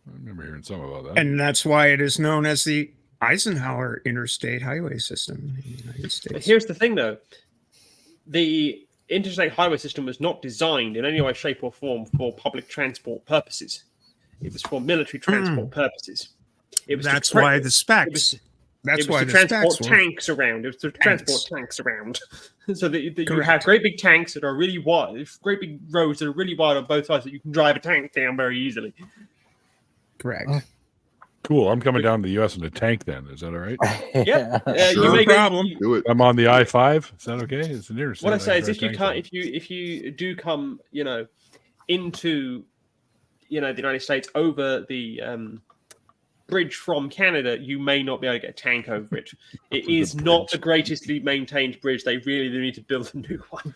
I remember hearing some about that. And that's why it is known as the Eisenhower Interstate Highway System in the United But States. here's the thing, though. The interstate highway system was not designed in any way, shape, or form for public transport purposes. It was for military transport purposes. It was That's to tra- why the specs. It was, That's it was why to the transport specs were. tanks around. It was to transport tanks around. So that you Correct. have great big tanks that are really wide, great big roads that are really wide on both sides that you can drive a tank down very easily. Correct. Cool. I'm coming down to the U.S. in a tank then. Is that all right? Yep. Sure. You may No go- problem. Do it. I'm on the I-5. Is that okay? It's an interstate. What I say can is, if drive you tanks can't, on. if you do come, into, the United States over the bridge from Canada, you may not be able to get a tank over it. It is not the greatest maintained bridge. They really do need to build a new one.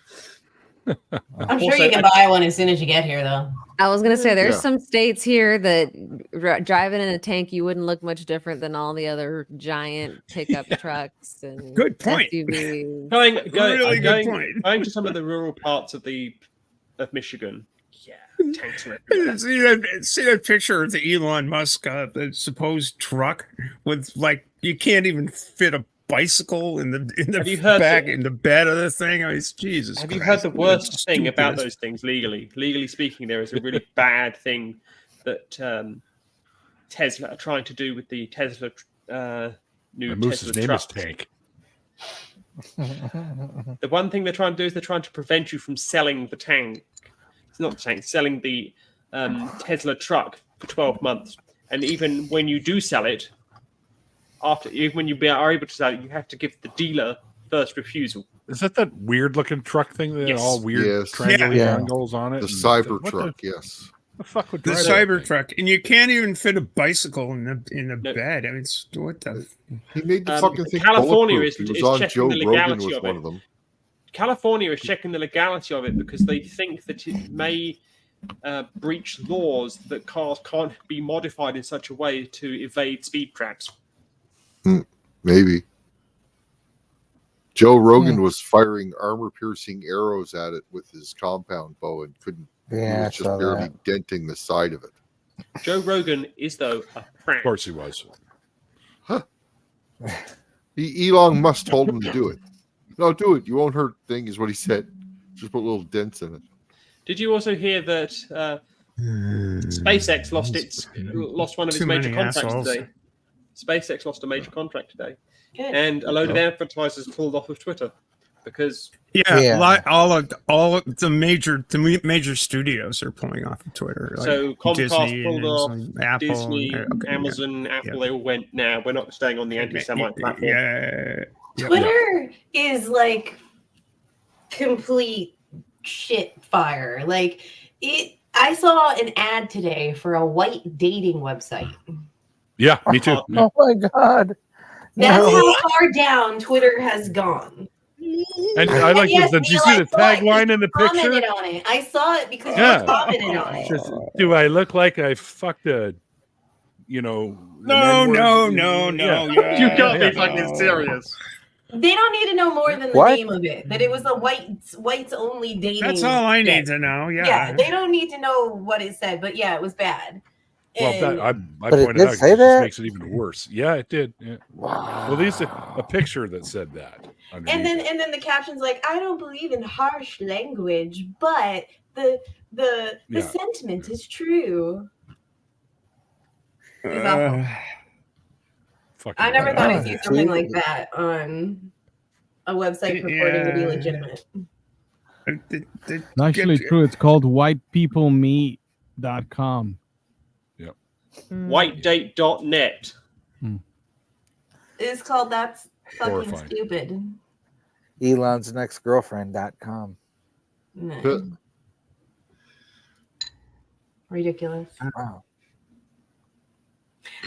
I'm sure Also, you can buy one as soon as you get here, though. I was gonna say there's Yeah. some states here that driving in a tank, you wouldn't look much different than all the other giant pickup trucks and Good point. SUVs. Really good going, point. going to some of the rural parts of Michigan. Yeah, tanks are everywhere. See that picture of the Elon Musk, the supposed truck with you can't even fit a bicycle in the Have you heard back the- in the bed of the thing. I mean, Jesus. Have you Christ, heard the worst it's thing stupid. about those things legally? Legally speaking, there is a really bad thing that Tesla are trying to do with the Tesla new My moose's Tesla name truck. is Tank. The one thing they're trying to do is they're trying to prevent you from selling the tank. It's not the tank, selling the Tesla truck for 12 months. And even when you do sell it, even when you are able to sell it, you have to give the dealer first refusal. Is that weird looking truck thing that Yes. all weird Yes. triangle Yeah. angles on it? The and- cyber what truck, yes. The fuck would The drive that thing? Cybertruck, and you can't even fit a bicycle in the No. bed. I mean, what the? He made the Um, fucking thing California bulletproof. is- He was is on checking Joe the Rogan legality with of one it. of them. California is checking the legality of it because they think that it may breach laws that cars can't be modified in such a way to evade speed traps. Maybe. Joe Rogan was firing armor-piercing arrows at it with his compound bow and couldn't. He Yeah, I was just saw barely that. denting the side of it. Joe Rogan is, though, a prank. Of course he was. Elon Musk told him to do it. No, do it. You won't hurt thing is what he said. Just put little dents in it. Did you also hear that SpaceX lost one of its Too major many contracts assholes. today? SpaceX lost a major contract today, Good. and a load of advertisers pulled off of Twitter because Yeah. All of the major studios are pulling off of Twitter. Like so Comcast Disney pulled and off, some Apple, Disney, okay, Amazon, Apple. They all went. Now we're not staying on the anti-Semite platform. Yeah. Twitter is like complete shit fire. Like it. I saw an ad today for a white dating website. Yeah, me too. Oh my God. That's No. how far down Twitter has gone. And I like yes, this. Did you Neil, see I the saw it. tagline in the picture? Commented on it. I saw it because Yeah. you commented on it. Just, do I look like I fucked a, the No, N-word? no. Yeah. Yeah. You can't be Yeah. fucking serious. They don't need to know more than the What? name of it. That it was a whites only dating. That's all I need thing. to know. Yeah, Yeah. they don't need to know what it said, but yeah, it was bad. Well, And- I But it pointed did out 'cause say it just that? makes it even worse. Yeah, it did. Yeah. Wow. Well, these a picture that said that. and then the caption's like, I don't believe in harsh language, but the Yeah. sentiment is true. Fucking I never thought I'd bad. see something like that on a website purporting to be legitimate. It's actually true. It's called whitepeoplemeet.com. Whitedate.net. It's called That's Fucking Horrifying. Stupid. Elon's next girlfriend.com. No. Ridiculous. Wow.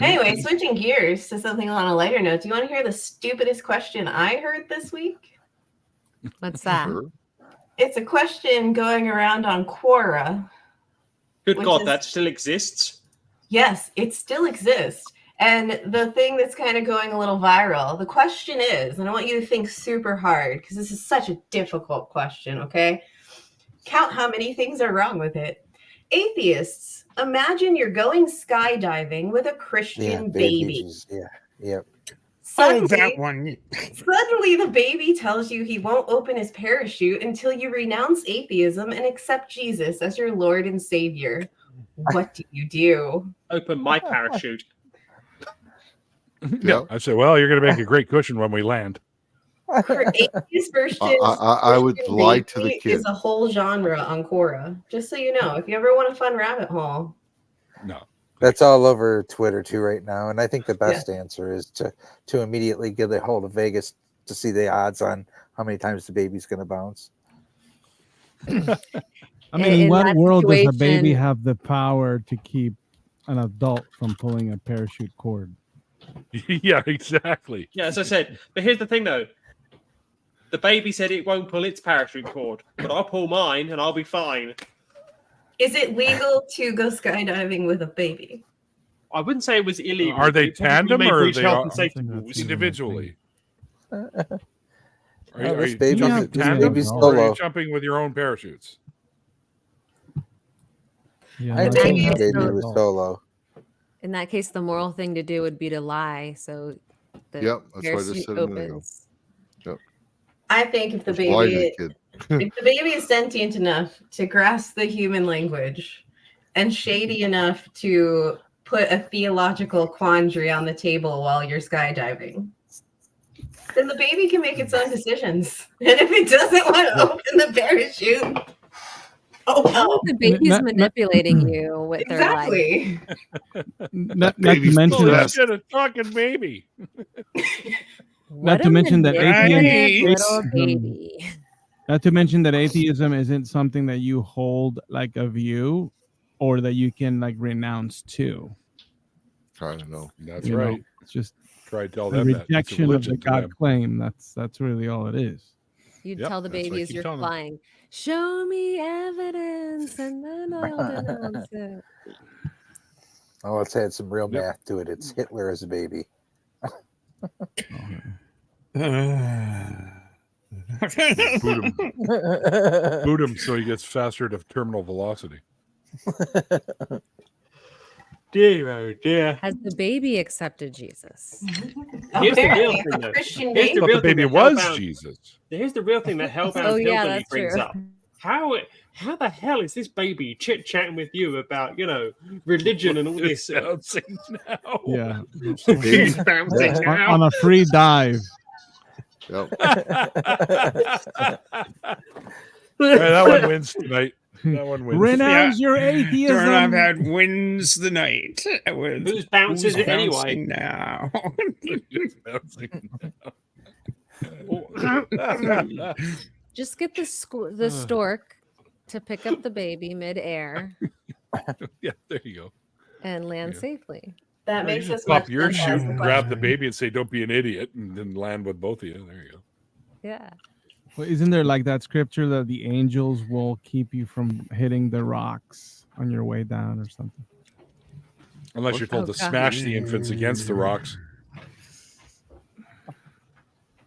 Anyway, switching gears to something on a lighter note. Do you want to hear the stupidest question I heard this week? What's that? Sure. It's a question going around on Quora. Good Which God, is- that still exists. Yes, it still exists. And the thing that's kind of going a little viral, the question is, and I want you to think super hard because this is such a difficult question, okay? Count how many things are wrong with it. Atheists, imagine you're going skydiving with a Christian baby. Yep. Oh, that Suddenly, one. suddenly the baby tells you he won't open his parachute until you renounce atheism and accept Jesus as your Lord and Savior. What do you do? Open my parachute. Yeah, I say, well, you're going to make a great cushion when we land. Atheist versus I would Christian lie to the baby kid. is a whole genre on Quora. Just so you know, if you ever want a fun rabbit hole. No. That's all over Twitter too right now, and I think the best answer is to immediately get a hold of Vegas to see the odds on how many times the baby's going to bounce. I mean, in what that world does a baby situation- have the power to keep an adult from pulling a parachute cord? Yeah, exactly. Yeah, as I said. But here's the thing, though. The baby said it won't pull its parachute cord, but I'll pull mine and I'll be fine. Is it legal to go skydiving with a baby? I wouldn't say it was illegal. Are they It probably tandem may or are breach they health all- and safety I think that's rules? Individually. Are this you baby- jumping this tandem baby's or are you solo. jumping with your own parachutes? Yeah, I no, think that's the an baby was adult. solo. In that case, the moral thing to do would be to lie. So the Yep, that's what I just parachute said a minute ago. opens. I think if the Just lie to the baby kid. if the baby is sentient enough to grasp the human language and shady enough to put a theological quandary on the table while you're skydiving, then the baby can make its own decisions. And if it doesn't want to open the parachute, oh well. The baby's Not- manipulating you with their life. Exactly. Not to Baby's mention Holy that, shit, a talking baby. not to mention that manipulative atheism, little baby. not to mention that atheism isn't something that you hold like a view or that you can like renounce to. I don't know. That's You know, right. it's just Try to tell a them that. It's a rejection of religion the to God them. claim. That's really all it is. You'd Yep, tell the that's what I baby as keep you're telling them. flying, show me evidence, and then I'll denounce it. Oh, let's add some real Yep. math to it. It's Hitler as a baby. Boot him. Boot him so he gets faster to terminal velocity. Dear, oh dear. Has the baby accepted Jesus? Here's the real Apparently, thing, it's a though. Christian Here's the baby. But real the thing baby that was Hellbound- Jesus. Here's the real thing that Hellbound Oh, yeah, Hillbilly that's brings true. up. How the hell is this baby chit chatting with you about, religion and all this? Bouncing now. Yeah, He's bouncing on, now. on a free dive. Yep. All right, that one wins tonight. That one wins. Renounce your atheism. Doorknob had wins the night. With Who's bouncing it anyway? bouncing now? Just bouncing now. Just get the stork to pick up the baby midair Yeah, there you go. and land Yeah. safely. That Or makes you us just pop much your sense chute as the and grab the question. baby and say, "Don't be an idiot," and then land with both of you. There you go. Yeah. Well, isn't there like that scripture that the angels will keep you from hitting the rocks on your way down or something? Unless you're told Oh, to God. smash the infants against the rocks.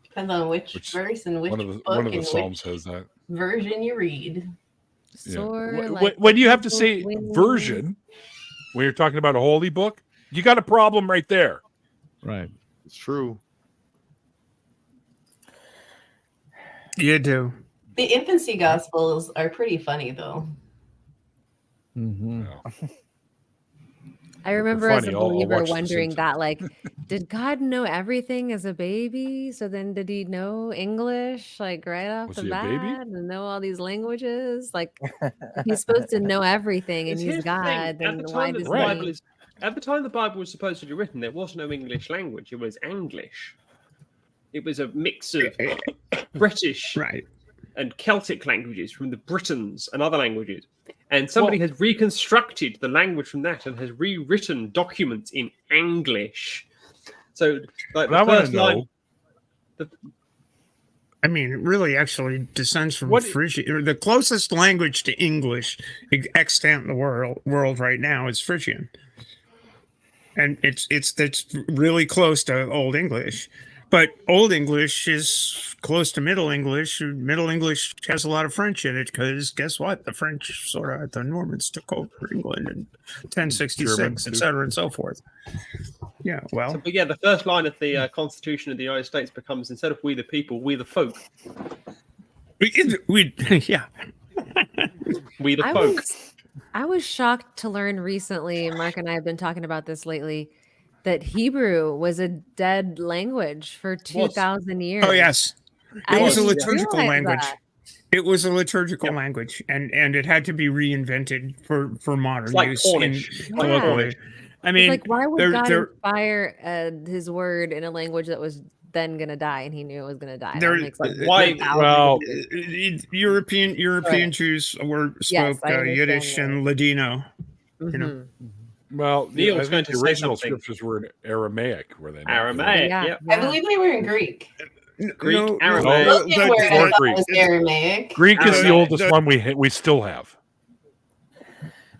Depends on which Which- verse and which One of book the and psalms which has that. version you read. Yeah. Soar Wh- like when you have to eagle's say wings. version, when you're talking about a holy book, you got a problem right there. Right. It's true. You do. The infancy gospels are pretty funny though. Mm-hmm. I remember as funny. a I'll believer watch The wondering that, like, did God know everything as a baby? So then did he know English, like, right off Was the he a baby? bat and know all these languages? Like, if he's supposed to know everything and Here's he's the thing, God, At then the why time that does the Right. Bible is, at the time the Bible was supposed to be written, there was no English language. It was Anglish. It was a mix of British Right. and Celtic languages from the Britons and other languages. And somebody has reconstructed the language from that and has rewritten documents in English. So, like But I the want first to line, know. I mean, it really actually descends from What- Frisian. The closest language to English extant in the world right now is Frisian. and it's really close to Old English. But Old English is close to Middle English. Middle English has a lot of French in it because guess what? The French the Normans took over England in 1066, etc., and so forth. Yeah, well. But yeah, the first line of the Constitution of the United States becomes, instead of we the people, we the folk. We yeah. We the folk. I was shocked to learn recently, and Mark and I have been talking about this lately, that Hebrew was a dead language for 2,000 years. Oh, yes. It was a liturgical language. That. It was a liturgical language, and it had to be reinvented for modern use. Cornish. I mean, it's like, why would God inspire his word in a language that was then going to die, and he knew it was going to die? Why? Well, European Jews spoke Yiddish and Ladino. You know. Well, Neil's going to the say original something. scriptures were in Aramaic, were they not? Aramaic, yeah. I believe they were in Greek. Greek, Aramaic. Aramaic. Greek is the oldest one we still have.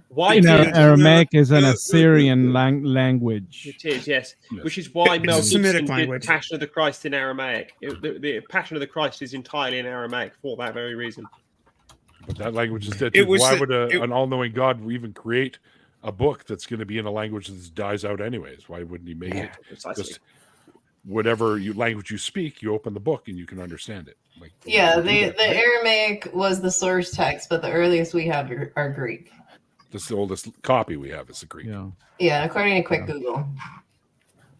Why? Aramaic is an Assyrian language. It is, yes. Which is why Mel Gibson did language. Passion of the Christ in Aramaic. The Passion of the Christ is entirely in Aramaic for that very reason. But that language is dead. Why would an all-knowing God even create a book that's going to be in a language that dies out anyways? Why wouldn't he make it just whatever language you speak, you open the book and you can understand it? The Aramaic was the source text, but the earliest we have are Greek. That's the oldest copy we have is the Greek. Yeah, according to quick Google.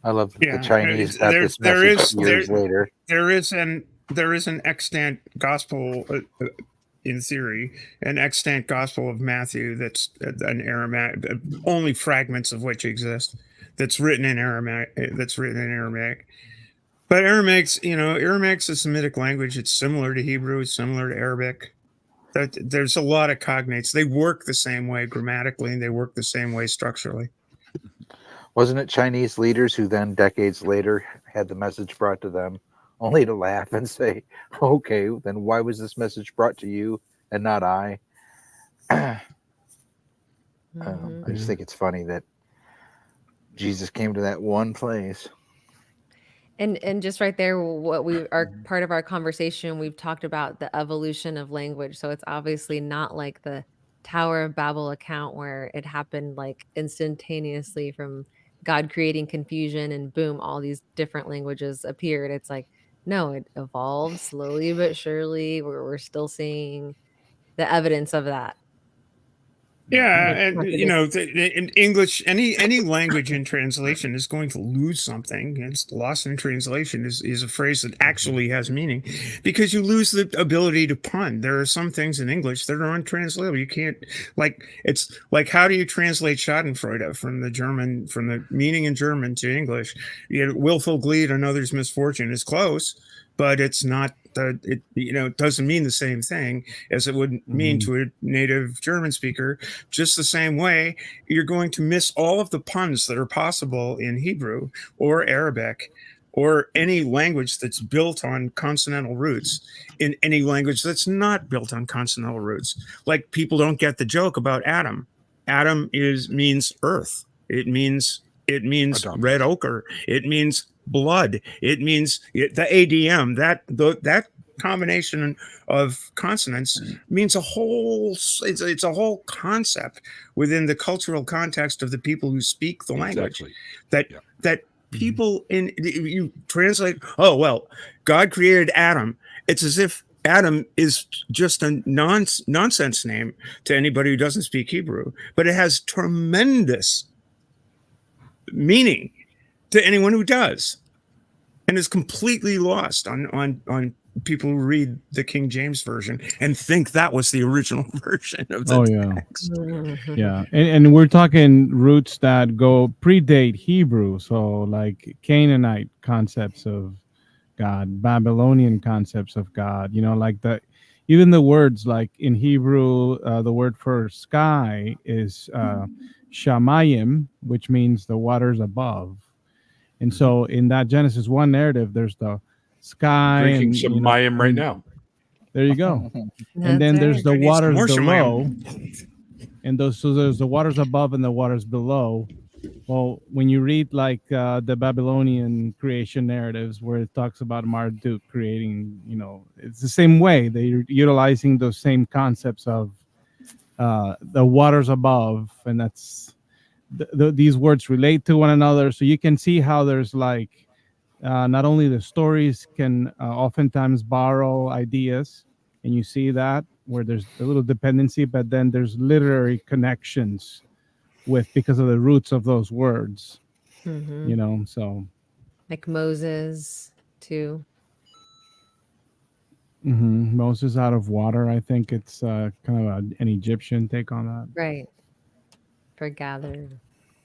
I love the Chinese got this message years later. There is an extant gospel in theory, an extant gospel of Matthew that's an Aramaic, only fragments of which exist. That's written in Aramaic. But Aramac's a Semitic language. It's similar to Hebrew. It's similar to Arabic. There's a lot of cognates. They work the same way grammatically, and they work the same way structurally. Wasn't it Chinese leaders who then decades later had the message brought to them, only to laugh and say, okay, then why was this message brought to you and not I? I just think it's funny that Jesus came to that one place. And just right there, what we are part of our conversation, we've talked about the evolution of language. So it's obviously not like the Tower of Babel account where it happened like instantaneously from God creating confusion and boom, all these different languages appeared. It's like, no, it evolved slowly but surely. We're still seeing the evidence of that. Yeah, and in English, any language in translation is going to lose something. It's lost in translation is a phrase that actually has meaning, because you lose the ability to pun. There are some things in English that are untranslatable. You can't it's like, how do you translate Schadenfreude from the meaning in German to English? Willful gleed, another's misfortune is close, but it's not. It doesn't mean the same thing as it would mean to a native German speaker. Just the same way, you're going to miss all of the puns that are possible in Hebrew or Arabic or any language that's built on consonantal roots in any language that's not built on consonantal roots. Like, people don't get the joke about Adam. Adam means earth. It means red ochre. It means blood. It means the ADM. That combination of consonants means it's a whole concept within the cultural context of the people who speak the language. That people you translate. Oh well, God created Adam. It's as if Adam is just a nonsense name to anybody who doesn't speak Hebrew, but it has tremendous meaning to anyone who does, and is completely lost on people who read the King James version and think that was the original version of the text. Yeah, and we're talking roots that predate Hebrew, so like Canaanite concepts of God, Babylonian concepts of God. Like even the words like in Hebrew, the word for sky is shamayim, which means the waters above. And so in that Genesis 1 narrative, there's the sky. Drinking shamayim right now. There you go. And then there's the waters below. And so there's the waters above and the waters below. Well, when you read like the Babylonian creation narratives, where it talks about Marduk creating, it's the same way. They're utilizing those same concepts of the waters above, and that's these words relate to one another. So you can see how there's like not only the stories can oftentimes borrow ideas, and you see that where there's a little dependency, but then there's literary connections because of the roots of those words. Mhm. So Like Moses too. Moses out of water. I think it's kind of an Egyptian take on that. Right. For gathered.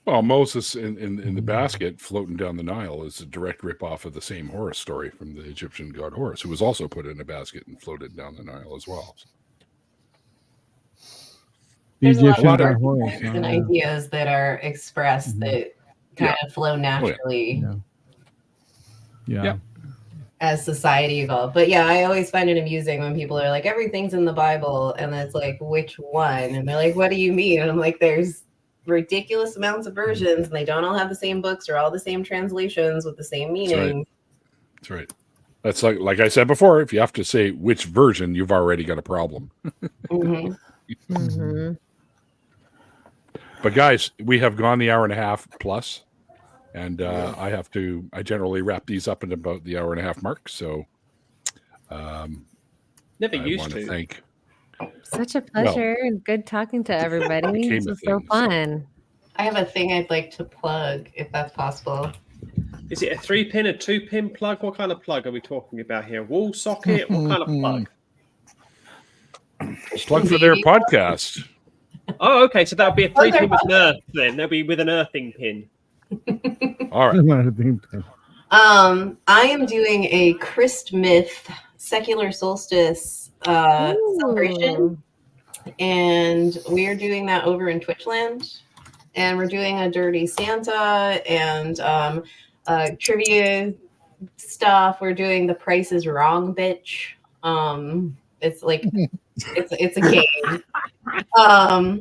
Well, Moses in the basket floating down the Nile is a direct ripoff of the same Horus story from the Egyptian god Horus, who was also put in a basket and floated down the Nile as well. The There's a lot Egyptian of god Horus. concepts and ideas that are expressed that kind of flow naturally Yeah. as society evolved. But yeah, I always find it amusing when people are like, everything's in the Bible, and it's like, which one? And they're like, what do you mean? And I'm like, there's ridiculous amounts of versions, and they don't all have the same books or all the same translations with the same meaning. That's right. That's like I said before, if you have to say which version, you've already got a problem. But guys, we have gone the hour and a half plus, and I generally wrap these up in about the hour and a half mark. So Never I used want to. thank. Such a pleasure and good talking to everybody. became This a was so thing, so- fun. I have a thing I'd like to plug, if that's possible. Is it a 3-pin, a 2-pin plug? What kind of plug are we talking about here? Wall socket? What kind of plug? Plug for their podcast. Oh, okay. So that'll be a 3-pin with an earth then. That'll be with an earthing pin. All right. I am doing a Christmas secular solstice celebration, and we are doing that over in Twitchland. And we're doing a Dirty Santa and trivia stuff. We're doing The Price is Wrong, bitch. It's like it's a game. I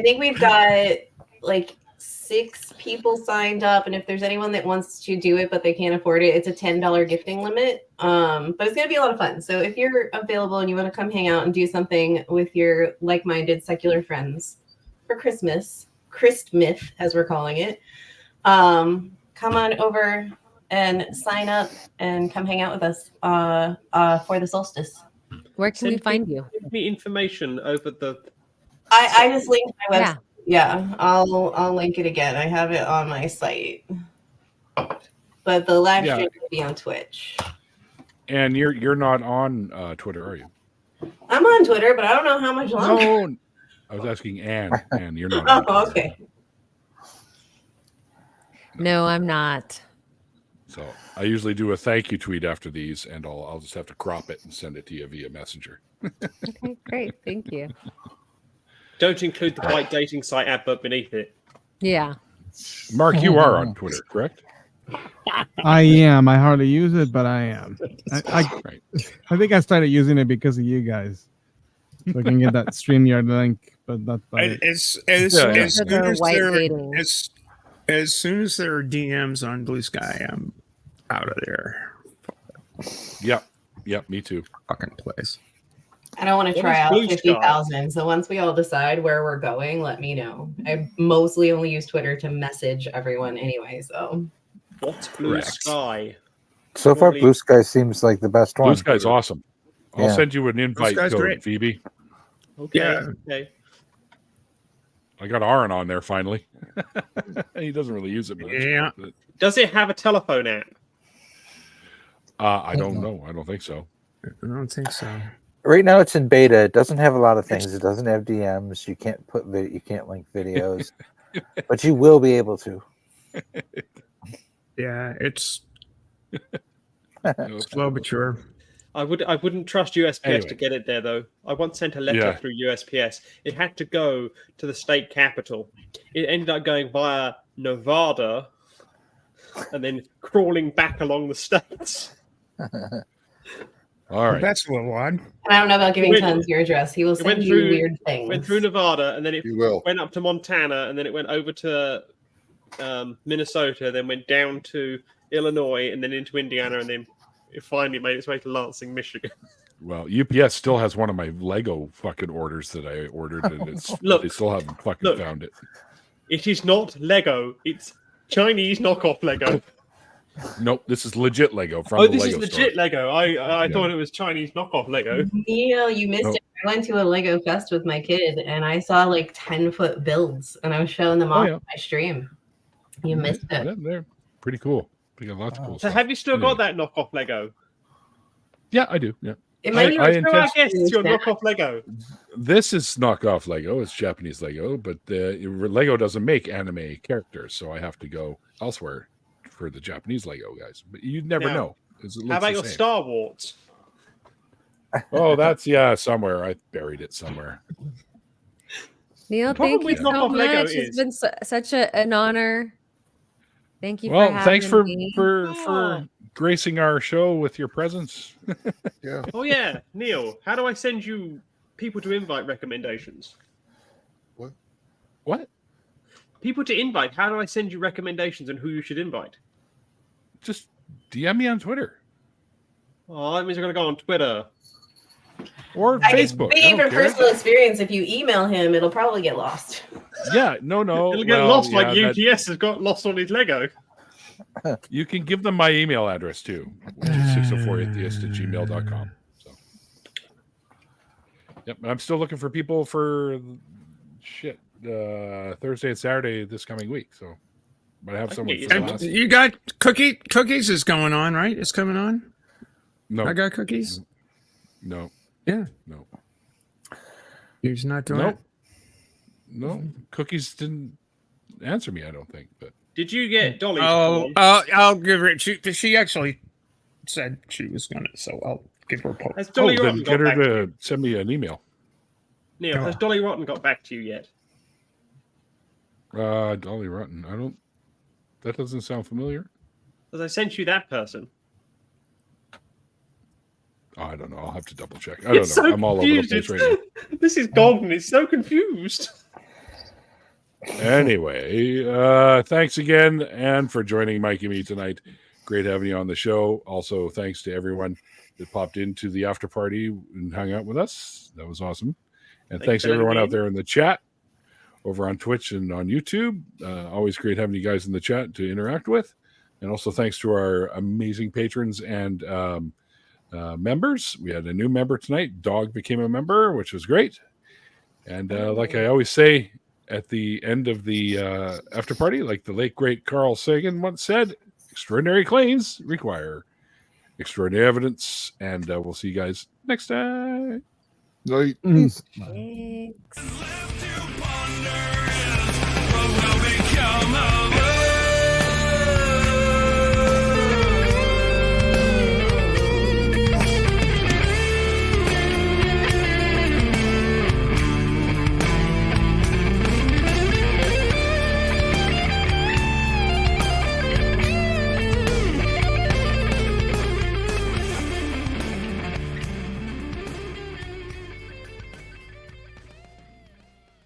think we've got like 6 people signed up, and if there's anyone that wants to do it but they can't afford it, it's a $10 gifting limit. But it's gonna be a lot of fun. So if you're available and you want to come hang out and do something with your like-minded secular friends for Christmas, as we're calling it, come on over and sign up and come hang out with us for the solstice. Where can we find you? Give me information over the. I just linked my website. Yeah. Yeah, I'll link it again. I have it on my site, but the live stream will be on Twitch. And you're not on Twitter, are you? I'm on Twitter, but I don't know how much longer. No, I was asking Anne. Anne, you're not. Oh, okay. No, I'm not. So I usually do a thank you tweet after these, and I'll just have to crop it and send it to you via Messenger. Okay, great. Thank you. Don't include the white dating site advert beneath it. Yeah. Mark, you are on Twitter, correct? I am. I hardly use it, but I am. I think I started using it because of you guys, so I can get that StreamYard link. But that's about it. As soon as there are DMs on Blue Sky, I'm out of there. Yep, me too. Fucking place. I don't want to try out Blue Sky? 50,000. So once we all decide where we're going, let me know. I mostly only use Twitter to message everyone anyway. So What's Blue Sky? So far, Blue Sky seems like the best one. Blue Sky's awesome. I'll send you an invite Sky's code, great. Phoebe. Okay. Yeah. Okay. I got Aaron on there finally. He doesn't really use it much. Yeah. But, Does it have a telephone app? I don't know. I don't think so. I don't think so. Right now, it's in beta. It doesn't have a lot of things. It doesn't have DMs. You can't you can't link videos, but you will be able to. Yeah, it's slow but sure. I wouldn't trust USPS Anyway. to get it there though. I once sent a letter through USPS. It had to go to the state capital. It ended up going via Nevada and then crawling back along the states. All right. That's a little odd. and I don't know about giving Went- Tons your address. He will It went send you through weird things. Went through Nevada and then it You will. went up to Montana and then it went over to Minnesota, then went down to Illinois, and then into Indiana, and then it finally made its way to Lansing, Michigan. Well, UPS still has one of my Lego fucking orders that I ordered, and it's they still haven't fucking found it. It is not Lego. It's Chinese knockoff Lego. Nope, this is legit Lego from the This Lego is legit store. Lego. I thought it was Chinese knockoff Lego. Neil, you missed Nope. it. I went to a Lego fest with my kid, and I saw like 10-foot builds, and I was showing them off on my stream. You missed it. Yeah, they're pretty cool. They got lots of cool So stuff. have you still got that knockoff Lego? Yeah, I do. Yeah. It might be I guess it's your knockoff Lego. This is knockoff Lego. It's Japanese Lego, but Lego doesn't make anime characters, so I have to go elsewhere for the Japanese Lego guys. But you never know. How about your Star Wars? Oh, that's somewhere. I buried it somewhere. Neil, thank you so much. It's been such an honor. Thank you. Well, for thanks for me. for gracing our show with your presence. Yeah. Oh yeah, Neil. How do I send you people to invite recommendations? What? People to invite. How do I send you recommendations on who you should invite? Just DM me on Twitter. Oh, that means I'm gonna go on Twitter or Facebook. But even personal experience, if you email him, it'll probably get lost. Yeah, no. It'll get lost like UPS has got lost on his Lego. You can give them my email address too, which is 604atheist@gmail.com. So, yep, I'm still looking for people for Thursday and Saturday this coming week. So, but I have someone. You got cookies is going on, right? It's coming on. No, I got cookies. No. Yeah. No. He's not doing it. No. Cookies didn't answer me. I don't think. But did you get Dolly? I'll give her. She actually said she was gonna, so I'll give her a poke. Has Dolly Rotten then get got her back to send me an email. Neil, has Dolly Rotten got back to you yet? Dolly Rotten. I don't. That doesn't sound familiar. Because I sent you that person. Oh, I don't know. I'll have to double check. I don't know. So I'm all over the place right now. This is golden. It's so confused. Anyway, thanks again, and for joining Mike and me tonight. Great having you on the show. Also, thanks to everyone that popped into the after party and hung out with us. That was awesome. And thanks to everyone out there in the chat, over on Twitch and on YouTube. Always great having you guys in the chat to interact with. And also thanks to our amazing patrons and members. We had a new member tonight. Dog became a member, which was great. And like I always say at the end of the after party, like the late great Carl Sagan once said, extraordinary claims require extraordinary evidence. And we'll see you guys next time. Night. Thanks.